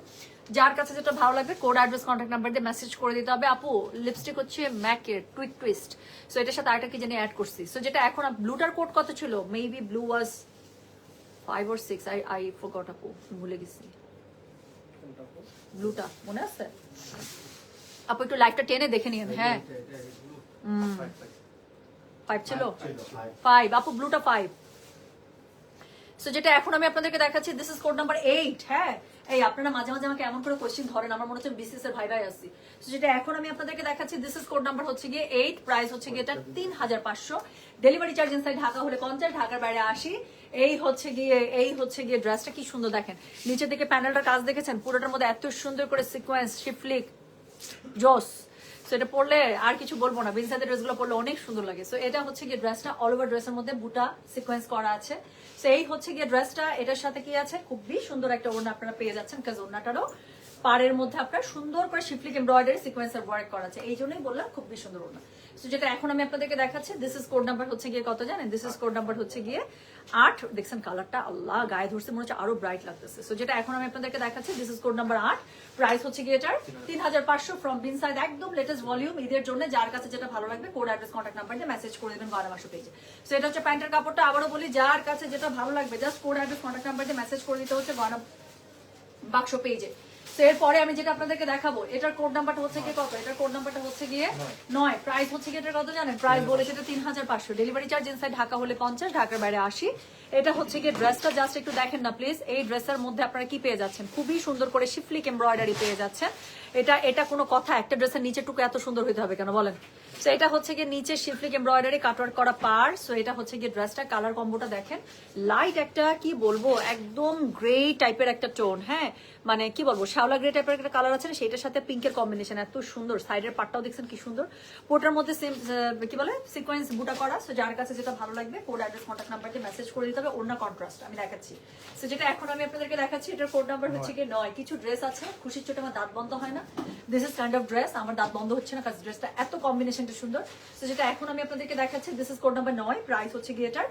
যার কাছে যেটা ভালো লাগবে কোড অ্যাড্রেস কন্ট্যাক্ট নাম্বার দিয়ে মেসেজ করে দিতে হবে। আপু লিপস্টিক হচ্ছে ম্যাকের টুইক টুইস্ট, সো এটার সাথে আরেকটা কি জানি অ্যাড করছি। সো যেটা এখন ব্লুটার কোড কত ছিল, maybe blue was 5 or 6, I forgot আপু, ভুলে গেছি। ব্লুটা মনে আছে আপু, একটু লাইটটা টেনে দেখে নিন। হ্যাঁ 5 ছিল, 5 আপু, ব্লুটা 5। সো যেটা এখন আমি আপনাদেরকে দেখাচ্ছি, দিস ইজ কোড নাম্বার 8। হ্যাঁ এই আপনারা মাঝে মাঝে আমাকে এমন করে কোশ্চেন ধরেন, আমার মনে হচ্ছে বিসিএস এর ভাই ভাই আসছি। সো যেটা এখন আমি আপনাদেরকে দেখাচ্ছি, দিস ইজ কোড নাম্বার হচ্ছে গিয়ে 8, প্রাইস হচ্ছে গিয়ে এটা 3500, ডেলিভারি চার্জ ইনসাইড ঢাকা হলে 50, ঢাকার বাইরে 80। এই হচ্ছে গিয়ে ড্রেসটা কি সুন্দর দেখেন, নিচের দিকে প্যানেলটার কাজ দেখেছেন, পুরোটার মধ্যে এত সুন্দর করে সিকোয়েন্স শিফলিক জোস। সো এটা পরলে আর কিছু বলবো না, বিনসাইদের ড্রেসগুলো পরলে অনেক সুন্দর লাগে। সো এটা হচ্ছে গিয়ে ড্রেসটা, অল ওভার ড্রেসের মধ্যে বুটা সিকোয়েন্স করা আছে। সো এই হচ্ছে গিয়ে ড্রেসটা, এটার সাথে কি আছে, খুবই সুন্দর একটা ওড়না আপনারা পেয়ে যাচ্ছেন, কাজ ওড়নাটারও পাড়ের মধ্যে আপনার সুন্দর করে শিফলিক এমব্রয়ডারি সিকোয়েন্সের ওয়ার্ক করা আছে, এই জন্যই বললাম খুবই সুন্দর ওড়না। সো যেটা এখন আমি আপনাদেরকে দেখাচ্ছি, দিস ইজ কোড নাম্বার হচ্ছে গিয়ে কত জানেন, দিস ইজ কোড নাম্বার হচ্ছে গিয়ে 8। দেখছেন কালারটা আল্লাহ গায়ে ধরছে, মনে হচ্ছে আরো ব্রাইট লাগতেছে। সো যেটা এখন আমি আপনাদেরকে দেখাচ্ছি, this is code number 8, price হচ্ছে গিয়ে এটার 3500 ফ্রম বিন সাইড, একদম লেটেস্ট ভলিউম ঈদের জন্য। যার কাছে যেটা ভালো লাগবে কোড অ্যাড্রেস কন্ট্যাক্ট নাম্বার দিয়ে মেসেজ করে দেবেন গয়না বাক্স পেজে। সো এটা হচ্ছে প্যান্টের কাপড়টা, আবারও বলি যার কাছে যেটা ভালো লাগবে just code address contact number দিয়ে মেসেজ করে দিতে হচ্ছে গয়না বাক্স পেজে। তো এরপরে আমি যেটা আপনাদেরকে দেখাবো, এটার কোড নাম্বারটা হচ্ছে গিয়ে কত, এটার কোড নাম্বারটা হচ্ছে গিয়ে 9, প্রাইস হচ্ছে গিয়ে এটা কত জানেন, প্রাইস বলেছে এটা 3500, ডেলিভারি চার্জ ইনসাইড ঢাকা হলে 50, ঢাকার বাইরে 80। এটা হচ্ছে গিয়ে ড্রেসটা জাস্ট একটু দেখেন না প্লিজ, এই ড্রেসের মধ্যে আপনারা কি পেয়ে যাচ্ছেন, খুবই সুন্দর করে শিফলিক এমব্রয়ডারি পেয়ে যাচ্ছেন। এটা কোনো কথা, একটা ড্রেসের নিচেটুকু এত সুন্দর হইতে হবে কেন বলেন। সো এটা হচ্ছে গিয়ে নিচে শিফলিক এমব্রয়ডারি কাটওয়ার্ক করা পার। সো এটা হচ্ছে গিয়ে ড্রেসটা, কালার কম্বোটা দেখেন, লাইট একটা কি বলবো একদম গ্রে টাইপের একটা টোন, হ্যাঁ মানে কি বলবো শ্যাওলা গ্রে টাইপের একটা কালার আছে, সেটার সাথে পিঙ্কের কম্বিনেশন এত সুন্দর। সাইডের পাটটাও দেখছেন কি সুন্দর, পোটার মধ্যে সেম কি বলে সিকোয়েন্স বুটা করা। সো যার কাছে যেটা ভালো লাগবে কোড অ্যাড্রেস কন্ট্যাক্ট নাম্বার দিয়ে মেসেজ করে দিতে হবে। ওড়না কন্ট্রাস্ট আমি দেখাচ্ছি। সো যেটা এখন আমি আপনাদেরকে দেখাচ্ছি, এটার কোড নাম্বার হচ্ছে গিয়ে 9। কিছু ড্রেস আছে খুশির চোটে আমার দাঁত বন্ধ হয় না, this is kind of dress, আমার দাঁত বন্ধ হচ্ছে না কারণ ড্রেসটা এত কম্বিনেশনটা সুন্দর। সো যেটা এখন আমি আপনাদেরকে দেখাচ্ছি, this is code number 9, price হচ্ছে গিয়ে এটার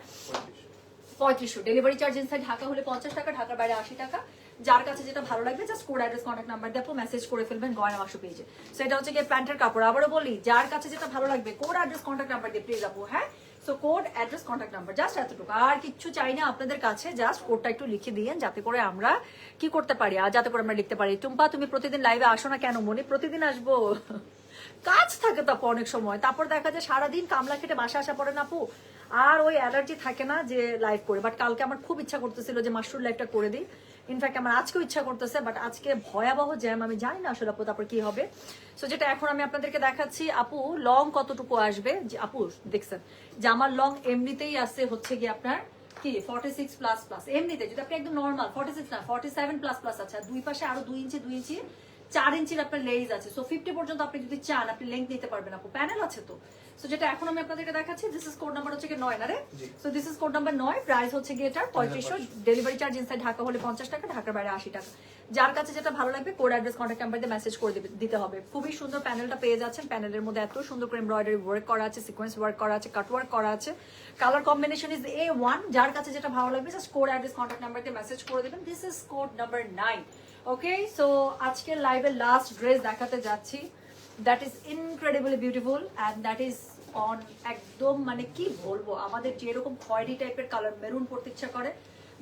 3500, ডেলিভারি চার্জ ইনসাইড ঢাকা হলে 50 টাকা, ঢাকার বাইরে 80 টাকা। যার কাছে যেটা ভালো লাগবে just code address contact number দিয়ে আপনি মেসেজ করে ফেলবেন গয়না বাক্স পেজে। সো এটা হচ্ছে গিয়ে প্যান্টের কাপড়, আবারও বলি যার কাছে যেটা ভালো লাগবে কোড অ্যাড্রেস কন্ট্যাক্ট নাম্বার দিয়ে প্লিজ আপু, হ্যাঁ। So code address contact number just এতটুকু, আর কিচ্ছু চাই না আপনাদের কাছে, জাস্ট কোডটা একটু লিখে দিয়েন যাতে করে আমরা কি করতে পারি, আর যাতে করে আমরা লিখতে পারি টুম্পা তুমি প্রতিদিন লাইভে আসো না কেন, মনে প্রতিদিন আসবো কাজ থাকে তারপর অনেক সময়, তারপর দেখা যায় সারাদিন কামলা খেটে বাসা আসা পড়ে না আপু, আর ওই অ্যালার্জি থাকে না যে লাইভ করে। বাট কালকে আমার খুব ইচ্ছা করতেছিল যে মাশরুর লাইভটা করে দিই, ইনফ্যাক্ট আমার আজকেও ইচ্ছা করতেছে, বাট আজকে ভয়াবহ জ্যাম, আমি জানি না আসলে আপু তারপর কি হবে। সো যেটা এখন আমি আপনাদেরকে দেখাচ্ছি, আপু লং কতটুকু আসবে, আপু দেখছেন যে আমার লং এমনিতেই আছে হচ্ছে গিয়ে আপনার কি 46 প্লাস প্লাস, এমনিতে যদি আপনি একদম নর্মাল 46 না 47 প্লাস প্লাস আছে, আর দুই পাশে আরো 2 ইঞ্চি 4 ইঞ্চির আপনার লেজ আছে। সো 50 পর্যন্ত আপনি যদি চান আপনি লেন্থ নিতে পারবেন আপু, প্যানেল আছে তো। সো যেটা এখন আমি আপনাদেরকে দেখাচ্ছি, দিস ইজ কোড নাম্বার হচ্ছে কি 9 না রে। So this is code number 9, price হচ্ছে গিয়ে এটা 3500, ডেলিভারি চার্জ ইনসাইড ঢাকা হলে 50 টাকা, ঢাকার বাইরে 80 টাকা। যার কাছে যেটা ভালো লাগবে কোড অ্যাড্রেস কন্ট্যাক্ট নাম্বার দিয়ে মেসেজ করে দিতে হবে। খুবই সুন্দর প্যানেলটা পেয়ে যাচ্ছেন, প্যানেলের মধ্যে এত সুন্দর করে এমব্রয়ডারি ওয়ার্ক করা আছে, সিকোয়েন্স ওয়ার্ক করা আছে, কাট ওয়ার্ক করা আছে, কালার কম্বিনেশন ইজ A1। যার কাছে যেটা ভালো লাগবে just code address contact number দিয়ে মেসেজ করে দেবেন। This is code number 9। Okay, so আজকের লাইভের লাস্ট ড্রেস দেখাতে যাচ্ছি, that is incredibly beautiful and that is on একদম মানে কি বলবো, আমাদের যেরকম খয়েরি টাইপের কালার মেরুন পড়তে ইচ্ছা করে,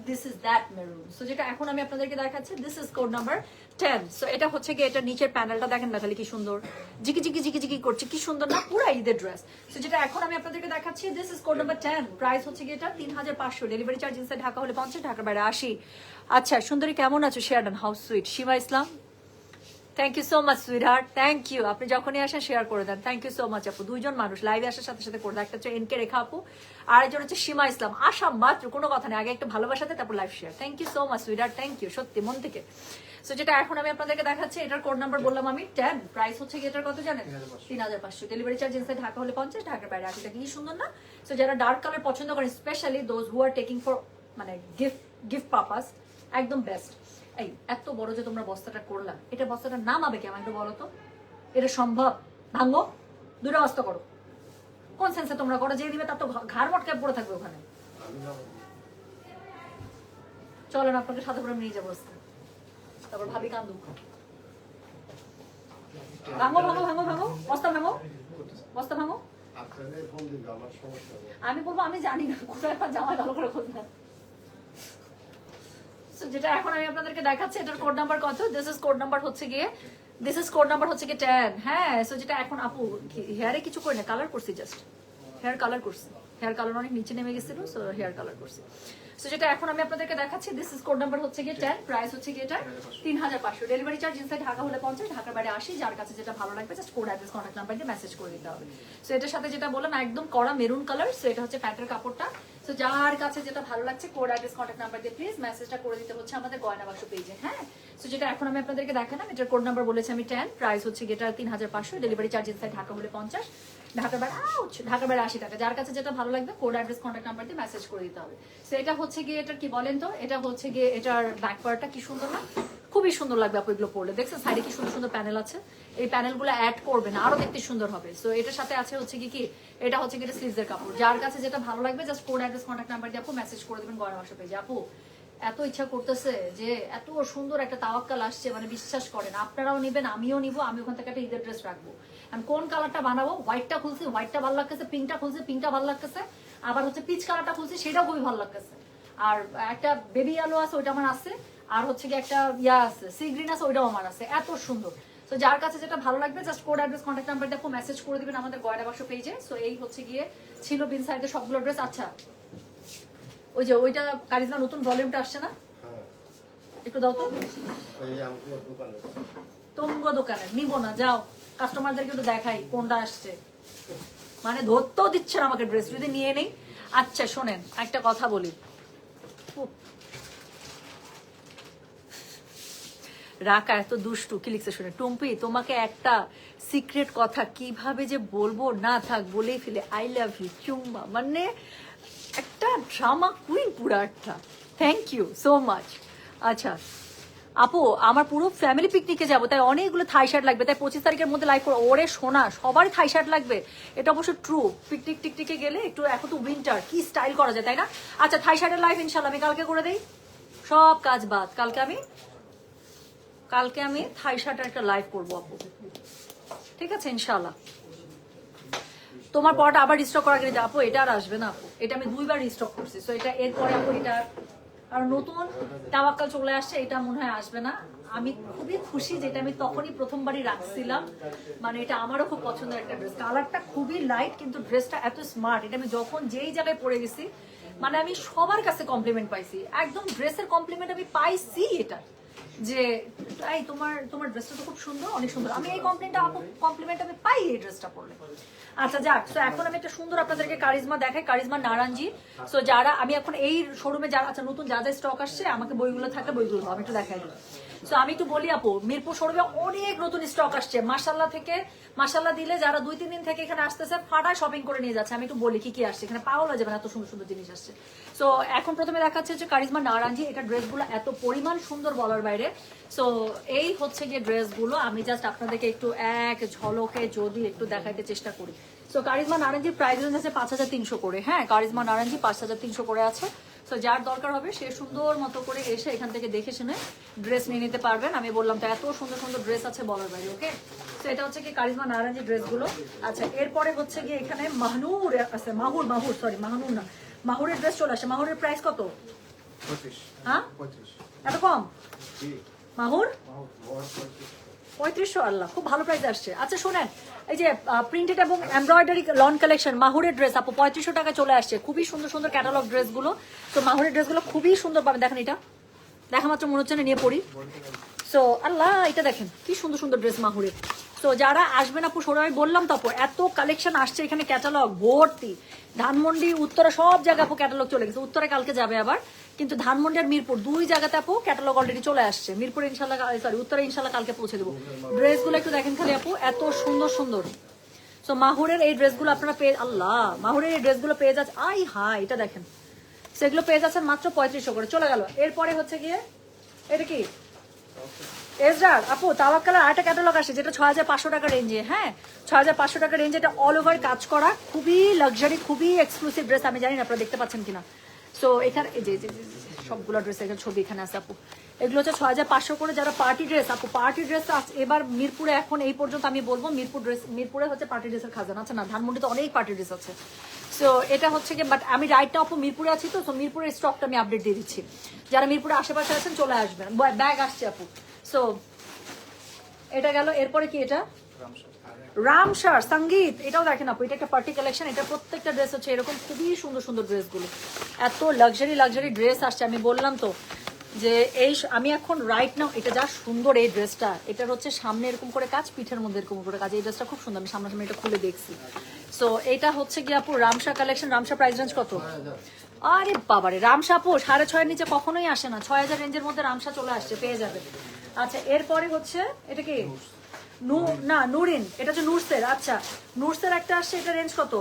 this is that maroon. So যেটা এখন আমি আপনাদেরকে দেখাচ্ছি, this is code number 10। So এটা হচ্ছে কি, এটা নিচের প্যানেলটা দেখেন না খালি কি সুন্দর, জিকি জিকি জিকি জিকি করছে, কি সুন্দর না, পুরো ঈদের ড্রেস। সো যেটা এখন আমি আপনাদেরকে দেখাচ্ছি, this is code number 10, price হচ্ছে কি এটা 3500, ডেলিভারি চার্জ ইনসাইড ঢাকা হলে 50, ঢাকার বাইরে 80। আচ্ছা সুন্দরী কেমন আছো, share done, how sweet. Seema Islam, thank you so much sweetheart, thank you. আপনি যখনই আসেন শেয়ার করে দেন, থ্যাংক ইউ সো মাচ আপু। দুইজন মানুষ লাইভে আসার সাথে সাথে করে দেন, একটা হচ্ছে এনকে রেখা আপু, আর একজন হচ্ছে সীমা ইসলাম। আসা মাত্র, কোনো কথা নেই, আগে একটা ভালোবাসাতে তারপর live share. Thank you so much sweetheart, thank you সত্যি মন থেকে। সো যেটা এখন আমি আপনাদেরকে দেখাচ্ছি, এটার কোড নাম্বার বললাম আমি 10, প্রাইস হচ্ছে কি এটার কত জানেন, 3500, ডেলিভারি চার্জ ইনসাইড ঢাকা হলে 50, ঢাকার বাইরে 80 টাকা। কি সুন্দর না। সো যারা ডার্ক কালার পছন্দ করেন, specially those who are taking for মানে গিফট পারপাস, একদম বেস্ট। এই এত বড় যে তোমরা বস্তাটা করলা, এটা বস্তাটা নামাবে কেমন একটু বলো তো, এটা সম্ভব? ভাঙো, দুটো বস্তা করো, কোন সেন্সে তোমরা করো, যে দিবে তার তো ঘাড় মটকে পড়ে থাকবে ওখানে। চলেন আপনাকে সাথে করে নিয়ে যাবো বস্তা, তারপর ভাবি কান্দু। ভাঙো ভাঙো ভাঙো ভাঙো, বস্তা ভাঙো, বস্তা ভাঙো। আমি বলবো আমি জানি না, কোথায় জামাই ভালো করে খোঁজ না। যেটা এখন আমি আপনাদেরকে দেখাচ্ছি, এটার কোড নাম্বার কত, দিস ইজ কোড নাম্বার হচ্ছে গিয়ে 10। হ্যাঁ, সো যেটা এখন আপু হেয়ারে কিছু করে না, কালার করছি, জাস্ট হেয়ার কালার করছি, হেয়ার কালার অনেক নিচে নেমে গেছিল, সো হেয়ার কালার করছি। সো যেটা এখন আমি আপনাদেরকে দেখাচ্ছি, দিস ইজ কোড নাম্বার হচ্ছে গিয়ে 10, প্রাইস হচ্ছে গিয়ে এটা 3500, ডেলিভারি চার্জ ইনসাইড ঢাকা হলে 50, ঢাকার বাইরে 80। যার কাছে যেটা ভালো লাগবে just code address contact number দিয়ে মেসেজ করে দিতে হবে। সো এটার সাথে যেটা বললাম একদম কড়া মেরুন কালার, সো এটা হচ্ছে প্যান্টের কাপড়টা। সো যার কাছে যেটা ভালো লাগছে কোড অ্যাড্রেস কন্ট্যাক্ট নাম্বার দিয়ে প্লিজ মেসেজটা করে দিতে হচ্ছে আমাদের গয়না বাক্স পেজে, হ্যাঁ। সো যেটা এখন আমি আপনাদেরকে দেখালাম, এটার কোড নাম্বার বলেছি আমি 10, প্রাইস হচ্ছে গিয়ে এটা 3500, ডেলিভারি চার্জ ইনসাইড ঢাকা হলে 50, ঢাকার বাইরে 80 টাকা। যার কাছে যেটা ভালো লাগবে কোড অ্যাড্রেস কন্ট্যাক্ট নাম্বার দিয়ে মেসেজ করে দিতে হবে। সো এটা হচ্ছে গিয়ে এটার কি বলেন তো, এটা হচ্ছে গিয়ে এটার ব্যাক পার্টটা কি সুন্দর না, খুব খুবই সুন্দর লাগবে আপু এগুলো পরলে। দেখছেন সাইডে কি সুন্দর সুন্দর প্যানেল আছে, এই প্যানেলগুলো অ্যাড করবেন আরো দেখতে সুন্দর হবে। সো এটার সাথে আছে হচ্ছে কি এটা হচ্ছে কি স্লিভসের কাপড়। যার কাছে যেটা ভালো লাগবে just code address contact number দিয়ে আপু মেসেজ করে দেবেন গয়না বাক্স পেজে। আপু এত ইচ্ছা করতেছে যে এত সুন্দর একটা তাওয়াক্কাল আসছে, মানে বিশ্বাস করেন আপনারাও নেবেন, আমিও নিব। আমি ওখান থেকে একটা ঈদের ড্রেস রাখবো। আমি কোন কালারটা বানাবো, হোয়াইটটা খুলছি, হোয়াইটটা ভালো লাগতেছে, পিঙ্কটা খুলছি, পিঙ্কটা ভালো লাগতেছে, আবার হচ্ছে পিচ কালারটা খুলছি, সেটাও খুবই ভালো লাগতেছে। আর একটা বেবি আলো আছে, ওইটা আমার আছে। আর হচ্ছে কি একটা ইয়া আছে, সি গ্রিন আছে, ওইটাও আমার আছে। এত সুন্দর। তো যার কাছে যেটা ভালো লাগবে just code address contact number দিয়ে মেসেজ করে দিবেন আমাদের গয়না বাক্স পেজে। সো এই হচ্ছে গিয়ে ছিল বিন সাইডের সবগুলো ড্রেস। আচ্ছা ওই যে ওইটা কারিজমা নতুন ভলিউমটা আসছে না, একটু দাও তো। তোমগো দোকানে নিবো না, যাও কাস্টমারদেরকে একটু দেখাই কোনটা আসছে। মানে ধরতেও দিচ্ছে না আমাকে ড্রেস, যদি নিয়ে নেই। আচ্ছা শোনেন একটা কথা বলি, রাকা এত দুষ্টু, কি লিখছে শুনে, টুম্পি তোমাকে একটা সিক্রেট কথা কিভাবে যে বলবো, না থাক বলেই ফেলে, আই লাভ ইউ চুম্মা। মানে একটা ড্রামা কুইন পুরো একটা। Thank you so much. আচ্ছা আপু আমার পুরো ফ্যামিলি পিকনিকে যাবো, তাই অনেকগুলো থাই শার্ট লাগবে, তাই 25 তারিখের মধ্যে লাইভ করো। ওরে সোনা সবারই থাই শার্ট লাগবে, এটা অবশ্য ট্রু। পিকনিক টিকটিকে গেলে একটু, এখন তো উইন্টার, কি স্টাইল করা যায় তাই না। আচ্ছা থাই শার্টের লাইভ ইনশাল্লাহ আমি কালকে করে দেই, সব কাজ বাদ। কালকে আমি থাই শার্টের একটা লাইভ করবো আপু, ঠিক আছে ইনশাল্লাহ। তোমার পরটা আবার রিস্টক করা গেলে আপু এটা আর আসবে না আপু, এটা আমি 2বার রিস্টক করছি। সো এটা এরপরে আপু এটা আর নতুন তাওয়াক্কাল চলে আসছে, এটা মনে হয় আসবে না। আমি খুবই খুশি যেটা আমি তখনই প্রথমবারই রাখছিলাম। মানে এটা আমারও খুব পছন্দের একটা ড্রেস, কালারটা খুবই লাইট কিন্তু ড্রেসটা এত স্মার্ট। এটা আমি যখন যেই জায়গায় পরে গেছি মানে আমি সবার কাছে কমপ্লিমেন্ট পাইছি, একদম ড্রেসের কমপ্লিমেন্ট আমি পাইছি এটা, যে এই তোমার ড্রেসটা তো খুব সুন্দর, অনেক সুন্দর। আমি এই কমপ্লিমেন্ট আমি পাই এই ড্রেসটা পরলে। আচ্ছা যাক, তো এখন আমি একটা সুন্দর আপনাদেরকে কারিজমা দেখাই, কারিজমা নারায়ণজি। সো যারা আমি এখন এই শোরুমে যারা, আচ্ছা নতুন যা যা স্টক আসছে, আমাকে বইগুলো থাকলে বইগুলো আমি একটু দেখাই দিই। সো আমি একটু বলি আপু, মিরপুর শোরুমে অনেক নতুন স্টক আসছে মাশাল্লাহ দিলে যারা 2-3 দিন থেকে এখানে আসতেছে ফাটা শপিং করে নিয়ে যাচ্ছে। আমি একটু বলি কি কি আসছে, এখানে পাওয়া যাবে না, এত সুন্দর সুন্দর জিনিস আসছে। সো এখন প্রথমে দেখাচ্ছে যে কারিজমা নারায়ণজি, এটা ড্রেসগুলো এত পরিমাণ সুন্দর বলার বাইরে। সো এই হচ্ছে গিয়ে ড্রেসগুলো, আমি জাস্ট আপনাদেরকে একটু এক ঝলকে যদি একটু দেখাইতে চেষ্টা করি। সো কারিজমা নারায়ণজির প্রাইস রেঞ্জ আছে 5300 করে। হ্যাঁ কারিজমা নারায়ণজি 5300 করে আছে। সো যার দরকার হবে সে সুন্দর মতো করে এসে এখান থেকে দেখে শুনে ড্রেস নিয়ে নিতে পারবেন। আমি বললাম তো এত সুন্দর সুন্দর ড্রেস আছে বলার বাইরে। ওকে সো এটা হচ্ছে কি কারিজমা নারায়ণজি ড্রেসগুলো। আচ্ছা এরপরে হচ্ছে গিয়ে এখানে মাহনুর আছে, মাহুর সরি মাহনুর না, মাহুরের ড্রেস চলে আসে। মাহুরের প্রাইস কত? 25। হ্যাঁ 25। এত কম? জি মাহুর 3500। 3500, আল্লাহ খুব ভালো প্রাইস আসছে। আচ্ছা শোনেন এই যে প্রিন্টেড এবং এমব্রয়ডারি লন কালেকশন মাহুরের ড্রেস আপু 3500 টাকা চলে আসছে। খুবই সুন্দর সুন্দর ক্যাটালগ ড্রেসগুলো। তো মাহুরের ড্রেসগুলো খুবই সুন্দর পাবেন। দেখেন এটা দেখা মাত্র মনে হচ্ছে না নিয়ে পড়ি। সো আল্লাহ এটা দেখেন কি সুন্দর সুন্দর ড্রেস মাহুরের। তো যারা আসবেন আপু শোরুমে, আমি বললাম তো আপু এত কালেকশন আসছে এখানে, ক্যাটালগ ভর্তি। ধানমন্ডি উত্তরা সব জায়গায় আপু ক্যাটালগ চলে গেছে। উত্তরে কালকে যাবে আবার, কিন্তু ধানমন্ডি আর মিরপুর 2 জায়গাতে আপু ক্যাটালগ অলরেডি চলে আসছে। মিরপুরে ইনশাল্লাহ সরি উত্তরে ইনশাল্লাহ কালকে পৌঁছে দেবো। ড্রেসগুলো একটু দেখেন খালি আপু এত সুন্দর সুন্দর। সো মাহুরের এই ড্রেসগুলো আপনারা পেয়ে, আল্লাহ মাহুরের এই ড্রেসগুলো পেয়ে যাচ্ছে। আই হ্যাঁ এটা দেখেন, সেগুলো পেয়ে যাচ্ছেন মাত্র 3500 করে। চলে গেল এরপরে হচ্ছে গিয়ে এটা কি এসডার আপু তাওয়াক্কালের আরেকটা ক্যাটালগ আসে যেটা 6500 টাকা রেঞ্জে। হ্যাঁ 6500 টাকা রেঞ্জে, এটা অল ওভার কাজ করা, খুবই লাক্সারি, খুবই এক্সক্লুসিভ ড্রেস। আমি জানি না আপনারা দেখতে পাচ্ছেন কিনা। সো এখানে যে সবগুলো ড্রেস এখানে ছবি এখানে আছে আপু, এগুলো হচ্ছে 6500 করে। যারা পার্টি ড্রেস আপু, পার্টি ড্রেস এবার মিরপুরে এখন এই পর্যন্ত আমি বলবো মিরপুরে হচ্ছে পার্টি ড্রেসের খাজানা আছে না, ধানমন্ডিতে অনেক পার্টি ড্রেস আছে। সো এটা হচ্ছে কি, বাট আমি রাইট নাও আপু মিরপুরে আছি, তো মিরপুরের স্টকটা আমি আপডেট দিয়ে দিচ্ছি। যারা মিরপুরে আশেপাশে আছেন চলে আসবেন, ব্যাগ আসছে আপু। সো এটা গেল। এরপরে কি এটা রামসার সঙ্গীত, এটাও দেখেন আপু, এটা একটা পার্টি কালেকশন। এটা প্রত্যেকটা ড্রেস হচ্ছে এরকম খুবই সুন্দর সুন্দর ড্রেসগুলো, এত লাক্সারি ড্রেস আসছে। আমি বললাম তো যে এই আমি এখন রাইট নাও, এটা যা সুন্দর এই ড্রেসটা, এটার হচ্ছে সামনে এরকম করে কাজ, পিঠের মধ্যে এরকম করে কাজ। এই ড্রেসটা খুব সুন্দর, আমি সামনাসামনি এটা খুলে দেখছি। সো এটা হচ্ছে কি আপু Ramsha collection. Ramsha price range কত? আরে বাবারে, রামসা আপু 6,500 নিচে কখনোই আসে না, 6000 রেঞ্জের মধ্যে রামসা চলে আসছে, পেয়ে যাবে। আচ্ছা এরপরে হচ্ছে এটা কি না নুরিন, এটা হচ্ছে নুরসের। আচ্ছা নুরসের একটা আসছে, এটা রেঞ্জ কত?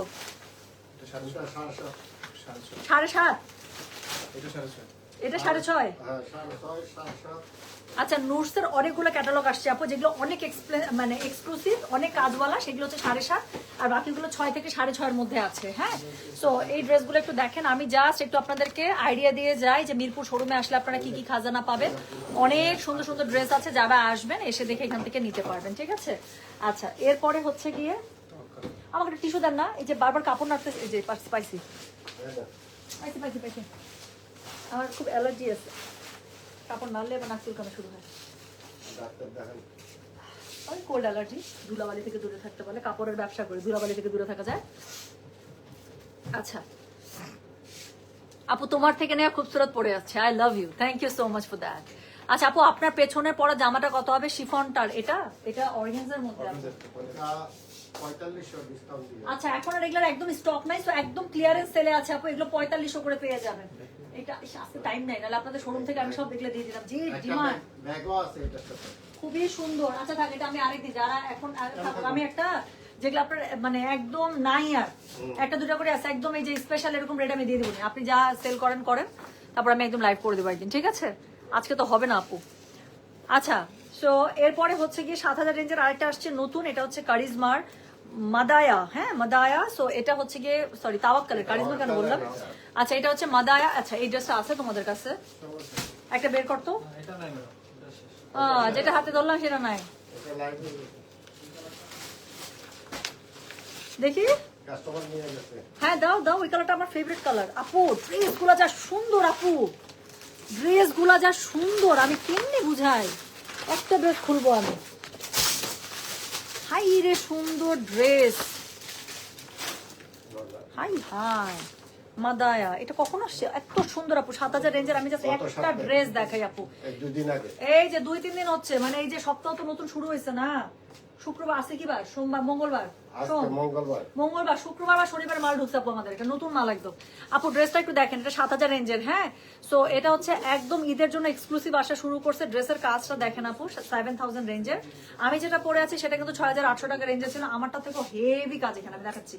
7.5। 7.5। এটা 6.5? হ্যাঁ 6.5 7.5। আচ্ছা, নুটসের অনেকগুলো ক্যাটালগ আসছে আপু, যেগুলো অনেক মানে এক্সক্লুসিভ, অনেক কাজওয়ালা, সেগুলো হচ্ছে 7.5, আর বাকিগুলো 6 থেকে 6.5 মধ্যে আছে। হ্যাঁ, সো এই ড্রেসগুলো একটু দেখেন। আমি জাস্ট একটু আপনাদেরকে আইডিয়া দিয়ে যাই যে মিরপুর শোরুমে আসলে আপনারা কি কি খাজানা পাবেন। অনেক সুন্দর সুন্দর ড্রেস আছে, যারা আসবেন এসে দেখে এখান থেকে নিতে পারবেন, ঠিক আছে? আচ্ছা, এরপরে হচ্ছে গিয়ে আমাকে একটা টিস্যু দেন না, এই যে বারবার কাপড় নাড়তে, এই যে স্পাইসি স্পাইসি স্পাইসি, আমার খুব অ্যালার্জি আছে, কাপড় নাড়লে এবার নাক চুলকানো শুরু হয়। ডাক্তার দেখান। আমি কোল্ড অ্যালার্জি, ধুলাবালি থেকে দূরে থাকতে বলে, কাপড়ের ব্যবসা করি, ধুলাবালি থেকে দূরে থাকা যায়। আচ্ছা আপু, তোমার থেকে নেওয়া খুবসুরত পড়ে যাচ্ছে, I love you, thank you so much for that. আচ্ছা আপু, আপনার পেছনের পরা জামাটা কত হবে শিফনটার? এটা এটা অর্গানজার মধ্যে আছে। এটা 4500 ডিসকাউন্ট দিয়ে। আচ্ছা, এখন আর এগুলোর একদম স্টক নাই, তো একদম ক্লিয়ারেন্স সেলে আছে আপু, এগুলো 4500 করে পেয়ে যাবেন। এটা আজকে টাইম নাই, নাহলে আপনাদের শোরুম থেকে আমি সব দেখলে দিয়ে দিতাম। জি ডিমান্ড ব্যাগও আছে এটার সাথে, খুবই সুন্দর। আচ্ছা থাক, এটা আমি আরেকদিন, যারা এখন আমি একটা যেগুলো আপনার মানে একদম নাই আর একটা দুটো করে আছে একদম, এই যে স্পেশাল এরকম রেট আমি দিয়ে দেবো, আপনি যা সেল করেন করেন, তারপর আমি একদম লাইভ করে দেবো একদিন, ঠিক আছে? আজকে তো হবে না আপু। আচ্ছা, সো এরপরে হচ্ছে গিয়ে 7000 রেঞ্জের আরেকটা আসছে নতুন, এটা হচ্ছে কারিজমার মাদায়া। হ্যাঁ মাদায়া, সো এটা হচ্ছে গিয়ে সরি তাওয়াক্কালের, কারিজমা কেন বললাম? আচ্ছা, এটা হচ্ছে মাদায়া। আচ্ছা, এই ড্রেসটা আছে তোমাদের কাছে? একটা বের করতো, যেটা হাতে ধরলাম সেটা নাই, এটা লাইভ দেখি। কাস্টমার নিয়ে গেছে। হ্যাঁ দাও দাও, ওই কালারটা আমার ফেভারিট কালার। আপু ড্রেস গুলা যা সুন্দর, আপু ড্রেস গুলা যা সুন্দর, আমি কেমনি বুঝাই। একটা ড্রেস খুলবো আমি, হাই রে সুন্দর ড্রেস, হাই হাই মাদায়া। এটা কখন আসছে? এত সুন্দর আপু, 7000 রেঞ্জের। আমি জাস্ট একটা ড্রেস দেখাই আপু, দুদিন আগে, এই যে 2-3 দিন হচ্ছে, মানে এই যে সপ্তাহ তো নতুন শুরু হয়েছে না। শুক্রবার আছে কি বার? সোমবার, মঙ্গলবার, মঙ্গলবার, শুক্রবার বা শনিবার মাল ঢুকছে আপু আমাদের, এটা নতুন মাল একদম। আপু ড্রেসটা একটু দেখেন, এটা 7000 রেঞ্জের। হ্যাঁ, সো এটা হচ্ছে একদম ঈদের জন্য এক্সক্লুসিভ আসা শুরু করছে। ড্রেসের কাজটা দেখেন আপু, 7000 রেঞ্জের। আমি যেটা পরে আছি সেটা কিন্তু 6800 টাকা রেঞ্জে ছিল, আমারটা থেকে হেভি কাজ এখানে আমি দেখাচ্ছি।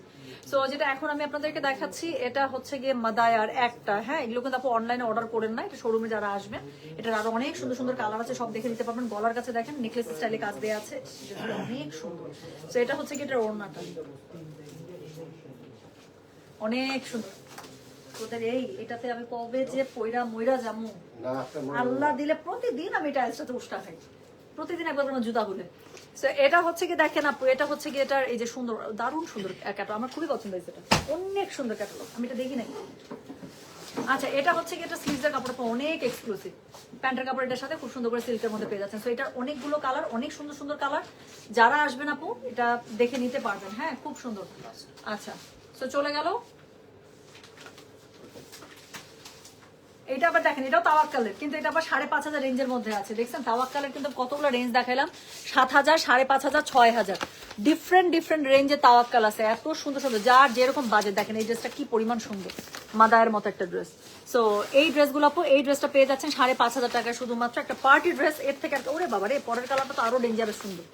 সো যেটা এখন আমি আপনাদেরকে দেখাচ্ছি, এটা হচ্ছে গিয়ে মাদায়ার একটা। হ্যাঁ, এগুলো কিন্তু আপু অনলাইনে অর্ডার করেন না, এটা শোরুমে যারা আসবেন, এটার আরো অনেক সুন্দর সুন্দর কালার আছে, সব দেখে নিতে পারবেন। গলার কাছে দেখেন নেকলেস স্টাইলে কাজ দেওয়া আছে, অনেক সুন্দর। তো এটা হচ্ছে কি, এটার ওড়নাটা অনেক সুন্দর। তোদের এই এটাতে আমি কবে যে পয়রা ময়রা জামু, আল্লাহ দিলে প্রতিদিন আমি এটা একসাথে উষ্টা খাই, প্রতিদিন একবার আমার জুতা খুলে। তো এটা হচ্ছে কি দেখেন আপু, এটা হচ্ছে কি এটার এই যে সুন্দর, দারুণ সুন্দর ক্যাটালগ, আমার খুবই পছন্দ হয়েছে এটা, অনেক সুন্দর ক্যাটালগ, আমি এটা দেখি নাই। আচ্ছা, এটা হচ্ছে কি, এটা স্লিভসের কাপড়টা অনেক এক্সক্লুসিভ, প্যান্টের কাপড় এটার সাথে খুব সুন্দর করে সিল্কের মধ্যে পেয়ে যাচ্ছেন। তো এটার অনেকগুলো কালার, অনেক সুন্দর সুন্দর কালার, যারা আসবেন আপু এটা দেখে নিতে পারবেন। হ্যাঁ, খুব সুন্দর। আচ্ছা, তো চলে গেল এটা। আবার দেখেন, এটাও তাওয়াক্কালের, কিন্তু এটা আবার 5500 রেঞ্জের মধ্যে আছে। দেখছেন তাওয়াক্কালের কিন্তু কতগুলো রেঞ্জ দেখাইলাম, 7000, 5500, 6000, ডিফারেন্ট ডিফারেন্ট রেঞ্জে তাওয়াক্কাল আছে। এত সুন্দর সুন্দর, যার যেরকম বাজেট। দেখেন এই ড্রেসটা কি পরিমাণ সুন্দর, মাদায়ের মতো একটা ড্রেস। সো এই ড্রেসগুলো আপু, এই ড্রেসটা পেয়ে যাচ্ছেন 5500 টাকায়, শুধুমাত্র একটা পার্টি ড্রেস। এর থেকে ওরে বাবা রে, পরের কালারটা তো আরো ডেঞ্জারাস সুন্দর,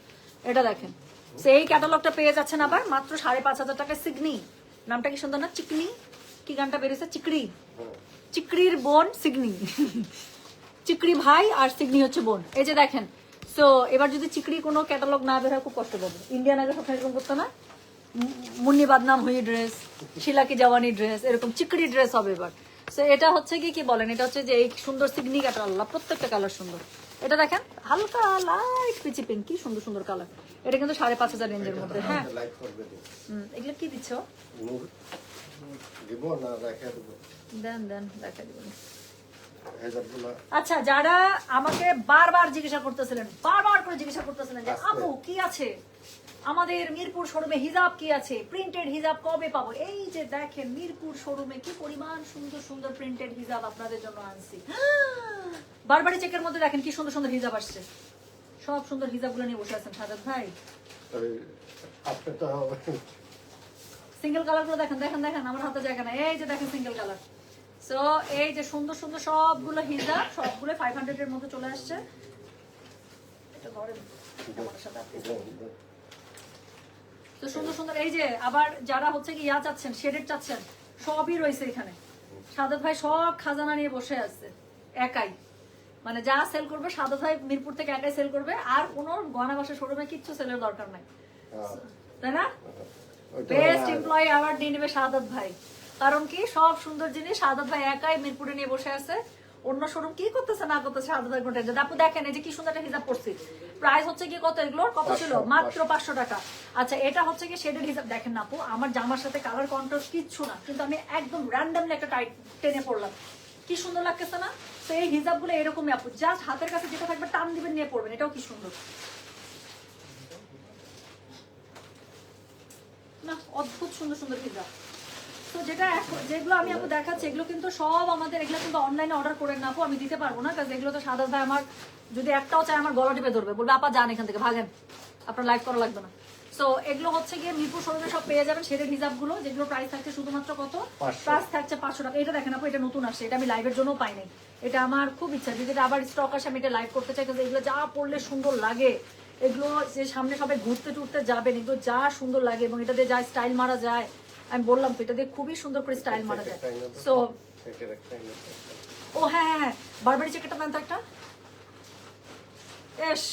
এটা দেখেন। সো এই ক্যাটালগটা পেয়ে যাচ্ছেন আবার মাত্র 5500 টাকায়। সিগনি নামটা কি সুন্দর না, চিকনি, কি গানটা বেরিয়েছে, চিকড়ি, চিকড়ির বোন সিগনি, চিকড়ি ভাই আর সিগনি হচ্ছে বোন। এই যে দেখেন। সো এবার যদি চিকড়ি কোনো ক্যাটালগ না বের হয় খুব কষ্ট পাবো। ইন্ডিয়ান আগে সবসময় এরকম করতো না, মুন্নি বাদনাম হুই ড্রেস, শিলা কি জওয়ানি ড্রেস, এরকম চিকড়ি ড্রেস হবে এবার। সো এটা হচ্ছে কি বলেন, এটা হচ্ছে যে এই সুন্দর সিগনি ক্যাটালগ, প্রত্যেকটা কালার সুন্দর। এটা দেখেন হালকা লাইট পিচি পিঙ্ক, কি সুন্দর সুন্দর কালার। এটা কিন্তু 5500 রেঞ্জের মধ্যে। হ্যাঁ, এগুলো কি দিচ্ছ? দেন দেন, দেখা দিবেন। আচ্ছা, যারা আমাকে বারবার জিজ্ঞাসা করতেছিলেন, বারবার করে জিজ্ঞাসা করতেছিলেন যে আপু কি আছে আমাদের মিরপুর শোরুমে, হিজাব কি আছে, প্রিন্টেড হিজাব কবে পাবো? এই যে দেখেন মিরপুর শোরুমে কি পরিমাণ সুন্দর সুন্দর প্রিন্টেড হিজাব আপনাদের জন্য আনছি। বারবারই চেকের মধ্যে দেখেন কি সুন্দর সুন্দর হিজাব আসছে, সব সুন্দর হিজাব গুলো নিয়ে বসে আছেন সাজাদ ভাই। সিঙ্গেল কালার গুলো দেখেন, দেখেন দেখেন, আমার হাতে জায়গা না, এই যে দেখেন সিঙ্গেল কালার। সো এই যে সুন্দর সুন্দর সবগুলো হিজাব, সবগুলো 500 এর মধ্যে চলে আসছে। তো সুন্দর সুন্দর এই যে, আবার যারা হচ্ছে কি ইয়া চাচ্ছেন, শেডেড চাচ্ছেন, সবই রয়েছে এখানে। সাদাত ভাই সব খাজানা নিয়ে বসে আছে, একাই, মানে যা সেল করবে সাদত ভাই মিরপুর থেকে একাই সেল করবে, আর কোনো গয়না বাসা শোরুমে কিচ্ছু সেলের দরকার নাই, তাই না? বেস্ট এমপ্লয়ি অ্যাওয়ার্ড নিয়ে নেবে সাদত ভাই, কারণ কি সব সুন্দর জিনিস সাদত ভাই একাই মিরপুরে নিয়ে বসে আছে। অন্য শোরুম কি করতেছে না করতেছে সাদত ভাই কোনো টেনশন। আপু দেখেন এই যে কি সুন্দর একটা হিসাব করছি, প্রাইস হচ্ছে কি কত, এগুলোর কত ছিল? মাত্র 500 টাকা। আচ্ছা এটা হচ্ছে কি শেডের হিসাব, দেখেন না আপু আমার জামার সাথে কালার কন্ট্রাস্ট কিচ্ছু না, কিন্তু আমি একদম র্যান্ডমলি একটা টাইট টেনে পড়লাম, কি সুন্দর লাগতেছে না? তো এই হিসাবগুলো এরকমই আপু, জাস্ট হাতের কাছে যেটা থাকবে টান দিবেন নিয়ে পড়বেন, এটাও কি সুন্দর না, অদ্ভুত সুন্দর সুন্দর হিসাব। তো যেটা যেগুলো আমি আপু দেখাচ্ছি এগুলো কিন্তু সব আমাদের, এগুলো কিন্তু অনলাইনে অর্ডার করে না আপু, আমি দিতে পারবো না, কারণ এগুলো তো সাদা ভাই আমার যদি একটাও চাই আমার গলা টিপে ধরবে, বলবে আপা যান এখান থেকে ভাগেন, আপনার লাইভ করা লাগবে না। সো এগুলো হচ্ছে গিয়ে মিরপুর শোরুমে সব পেয়ে যাবেন শেডের হিসাবগুলো, যেগুলো প্রাইস থাকছে শুধুমাত্র কত, প্রাইস থাকছে 500 টাকা। এটা দেখেন আপু, এটা নতুন আসছে, এটা আমি লাইভের জন্য পাই নাই, এটা আমার খুব ইচ্ছা যদি এটা আবার স্টক আসে আমি এটা লাইভ করতে চাই, কারণ এগুলো যা পড়লে সুন্দর লাগে, এগুলো যে সামনে সবাই ঘুরতে টুরতে যাবেন, এগুলো যা সুন্দর লাগে, এবং এটা দিয়ে যা স্টাইল মারা যায়, আমি বললাম তো এটা দিয়ে খুবই সুন্দর করে স্টাইল মারা যায়। সো ও হ্যাঁ হ্যাঁ হ্যাঁ, বারবারি জ্যাকেটটা প্যান্ট একটা, এস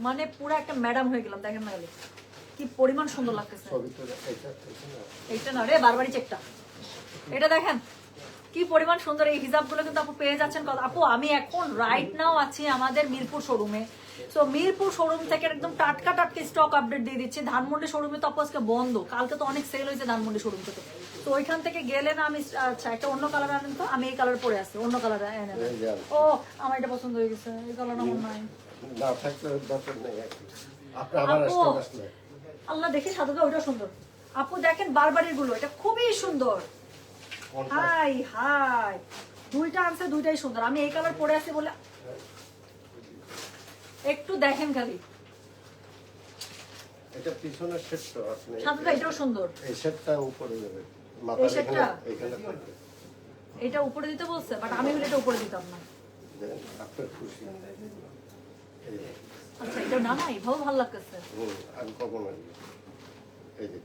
মানে পুরো একটা ম্যাডাম হয়ে গেলাম, দেখেন না গেলে কি পরিমাণ সুন্দর লাগতেছে। এইটা না রে, বারবারি চেকটা, এটা দেখেন কি পরিমাণ সুন্দর। এই হিজাবগুলো কিন্তু আপু পেয়ে যাচ্ছেন আপু, আমি এখন রাইট নাও আছি আমাদের মিরপুর শোরুমে। সো মিরপুর শোরুম থেকে একদম টাটকা টাটকা স্টক আপডেট দিয়ে দিচ্ছি। ধানমন্ডি শোরুমে তো আপু আজকে বন্ধ, কালকে তো অনেক সেল হয়েছে ধানমন্ডি শোরুম থেকে, তো ওইখান থেকে গেলে না আমি, আচ্ছা একটা অন্য কালার আনেন তো, আমি এই কালার পরে আসছি, অন্য কালার এনে। ও আমার এটা পছন্দ হয়ে গেছে, এই কালার আমার নাই, আল্লাহ দেখে সাদা ওইটা সুন্দর। আপু দেখেন বারবারির গুলো, এটা খুবই সুন্দর, হাই হাই দুইটা আনছে, দুইটাই সুন্দর। আমি এই কালার পরে আছি বলে একটু দেখেন খালি, এটা পিছনের সেটটা আপনি সাদাটা এটাও সুন্দর, এই সেটটা উপরে যাবে, এই সেটটা এখানে থাকবে, এটা উপরে দিতে বলছে, বাট আমি বলে এটা উপরে দিতাম না। আপনার খুশি। আচ্ছা এটা না না এভাবেও ভালো লাগতেছে, আমি কখন এই যে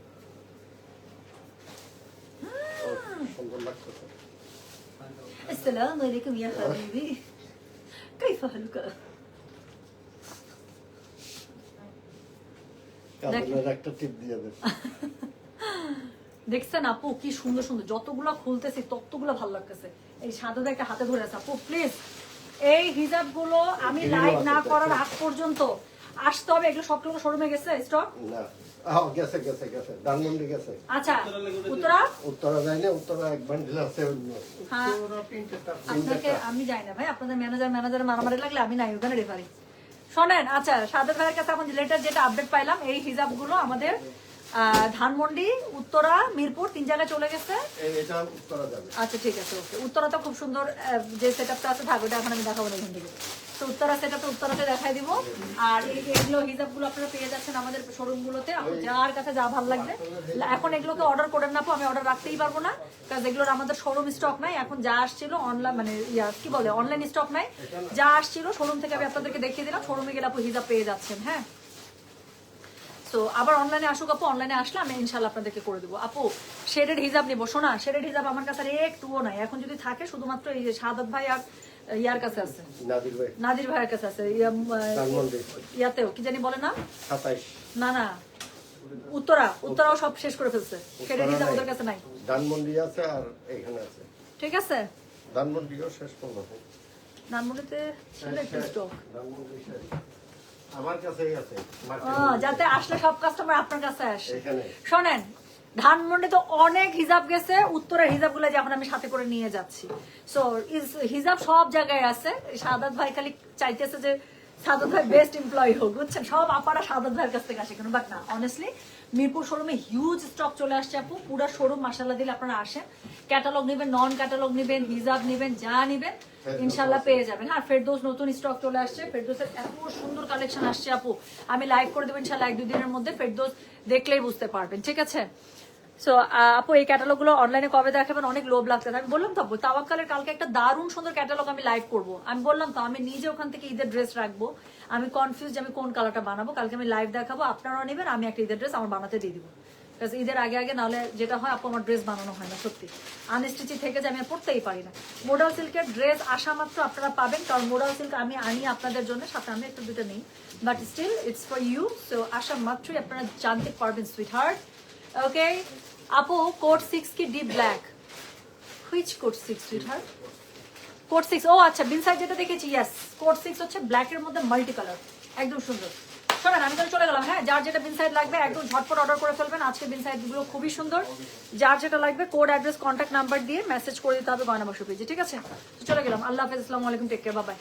সুন্দর লাগতেছে। আসসালামু আলাইকুম ইয়া হাবিবি, কাইফা হালুকা? কাপড়ের একটা টিপ দিয়ে দেন। দেখছেন আপু কি সুন্দর সুন্দর, যতগুলো খুলতেছি ততগুলো ভালো লাগতেছে। এই সাদাটা একটা হাতে ধরে আছে আপু, প্লিজ এই হিজাব গুলো আমি লাইভ না করার আগ পর্যন্ত আসতে হবে। এগুলো সবগুলো শোরুমে গেছে স্টক না? গেছে গেছে গেছে, ধানমন্ডি গেছে। আচ্ছা উত্তরা উত্তরা যায় না, উত্তরা এক বান্ডিল আছে। হ্যাঁ আপনাকে আমি যাই না ভাই, আপনাদের ম্যানেজার মারামারি লাগলে আমি নাই ওখানে রেফারি। শোনেন আচ্ছা, সাদের ভাইয়ের কাছে এখন লেটার যেটা আপডেট পাইলাম, এই হিজাব গুলো আমাদের ধানমন্ডি, উত্তরা, মিরপুর 3 জায়গায় চলে গেছে। এটা উত্তরা যাবে। আচ্ছা ঠিক আছে, ওকে। উত্তরা তো খুব সুন্দর যে সেটআপটা আছে থাকবে, ওটা এখন আমি দেখাবো না এখান থেকে। তো উত্তরা সেটআপটা উত্তরাতে দেখাই দিব। আর এইগুলো হিজাবগুলো আপনারা পেয়ে যাচ্ছেন আমাদের শোরুমগুলোতে, যার কাছে যা ভালো লাগবে। এখন এগুলোকে অর্ডার করেন না, আমি অর্ডার রাখতেই পারবো না, কারণ এগুলোর আমাদের শোরুম স্টক নাই। এখন যা আসছিল অনলাইন, মানে কি বলে অনলাইন স্টক নাই, যা আসছিল শোরুম থেকে আমি আপনাদেরকে দেখিয়ে দিলাম। শোরুমে গেলে আপু হিজাব পেয়ে যাচ্ছেন। হ্যাঁ তো আবার অনলাইনে আসুক আপু, অনলাইনে আসলে আমি ইনশাল্লাহ আপনাদেরকে করে দেবো। আপু শেডেড হিজাব নিবো, শোনা শেডেড হিজাব আমার কাছে একটুও নাই এখন, যদি থাকে শুধুমাত্র এই যে সাদাত ভাই আর ইয়ার কাছে আছে, নাদির ভাইয়ের কাছে আছে। ইয়াতেও কি জানি বলে না, 27 না না উত্তরাও সব শেষ করে ফেলছে, শেডেড হিজাব ওদের কাছে নাই। ধানমন্ডি আছে আর এখানে আছে, ঠিক আছে ধানমন্ডিও শেষ করবো। ধানমন্ডিতে ছিল একটু স্টক, ধানমন্ডি শেষ আমার কাছেই আছে, যাতে আসলে সব কাস্টমার আপনার কাছে আসে। শোনেন ধানমন্ডি তো অনেক হিজাব গেছে, উত্তরের হিজাব গুলো যখন আমি সাথে করে নিয়ে যাচ্ছি। সো হিজাব সব জায়গায় আছে। সাদাত ভাই খালি চাইতেছে যে সাদাত ভাই বেস্ট এমপ্লয়ি হোক, বুঝছেন? সব আপারা সাদাত ভাইয়ের কাছ থেকে আসে কেন, বাট না, অনেস্টলি মিরপুর শোরুমে হিউজ স্টক চলে আসছে আপু। পুরো শোরুম মাশাআল্লাহ দিলে আপনারা আসেন, ক্যাটালগ নেবেন, নন ক্যাটালগ নেবেন, হিজাব নেবেন, যা নেবেন ইনশাল্লাহ পেয়ে যাবেন। হ্যাঁ ফেরদৌস নতুন স্টক চলে আসছে, ফেরদৌসের এত সুন্দর কালেকশন আসছে আপু, আমি লাইভ করে দেবো ইনশাল্লাহ 1-2 দিনের মধ্যে, ফেরদৌস দেখলেই বুঝতে পারবেন। ঠিক আছে সো আপু এই ক্যাটালগ গুলো অনলাইনে কবে দেখাবেন, অনেক লোভ লাগছে। আমি বললাম তো আপু তাওয়াক্কালের কালকে একটা দারুণ সুন্দর ক্যাটালগ আমি লাইভ করবো, আমি বললাম তো আমি নিজে ওখান থেকে ঈদের ড্রেস রাখবো। আমি কনফিউজ আমি কোন কালারটা বানাবো, কালকে আমি লাইভ দেখাবো, আপনারাও নেবেন, আমি একটা ঈদের ড্রেস আমার বানাতে দিয়ে দিবো। Because ঈদের আগে আগে নাহলে যেটা হয় আপু আমার ড্রেস বানানো হয় না সত্যি আনস্টিচি থেকে যে আমি আর পড়তেই পারি না মোডাল সিল্কের ড্রেস আসা মাত্র আপনারা পাবেন কারণ মোডাল সিল্ক আমি আনি আপনাদের জন্য সাথে আমি একটা দুটো নেই but still it's for you so আসা মাত্রই আপনারা জানতে পারবেন সুইট হার্ট ওকে আপু কোড 6 কি deep black which code 6 sweet heart code 6 ও আচ্ছা বিন সাইড যেটা দেখেছি ইয়েস কোড 6 হচ্ছে ব্ল্যাক এর মধ্যে মাল্টি কালার একদম সুন্দর শোনেন আমি তাহলে চলে গেলাম হ্যাঁ যার যেটা বিন সাইড লাগবে একদম ঝটপট অর্ডার করে ফেলবেন আজকে বিন সাইড গুলো খুবই সুন্দর যার যেটা লাগবে কোড অ্যাড্রেস কন্ট্যাক্ট নাম্বার দিয়ে মেসেজ করে দিতে হবে গয়না বাক্স পেজে ঠিক আছে তো চলে গেলাম আল্লাহ হাফেজ আসসালামু আলাইকুম টেক কেয়ার বাই বাই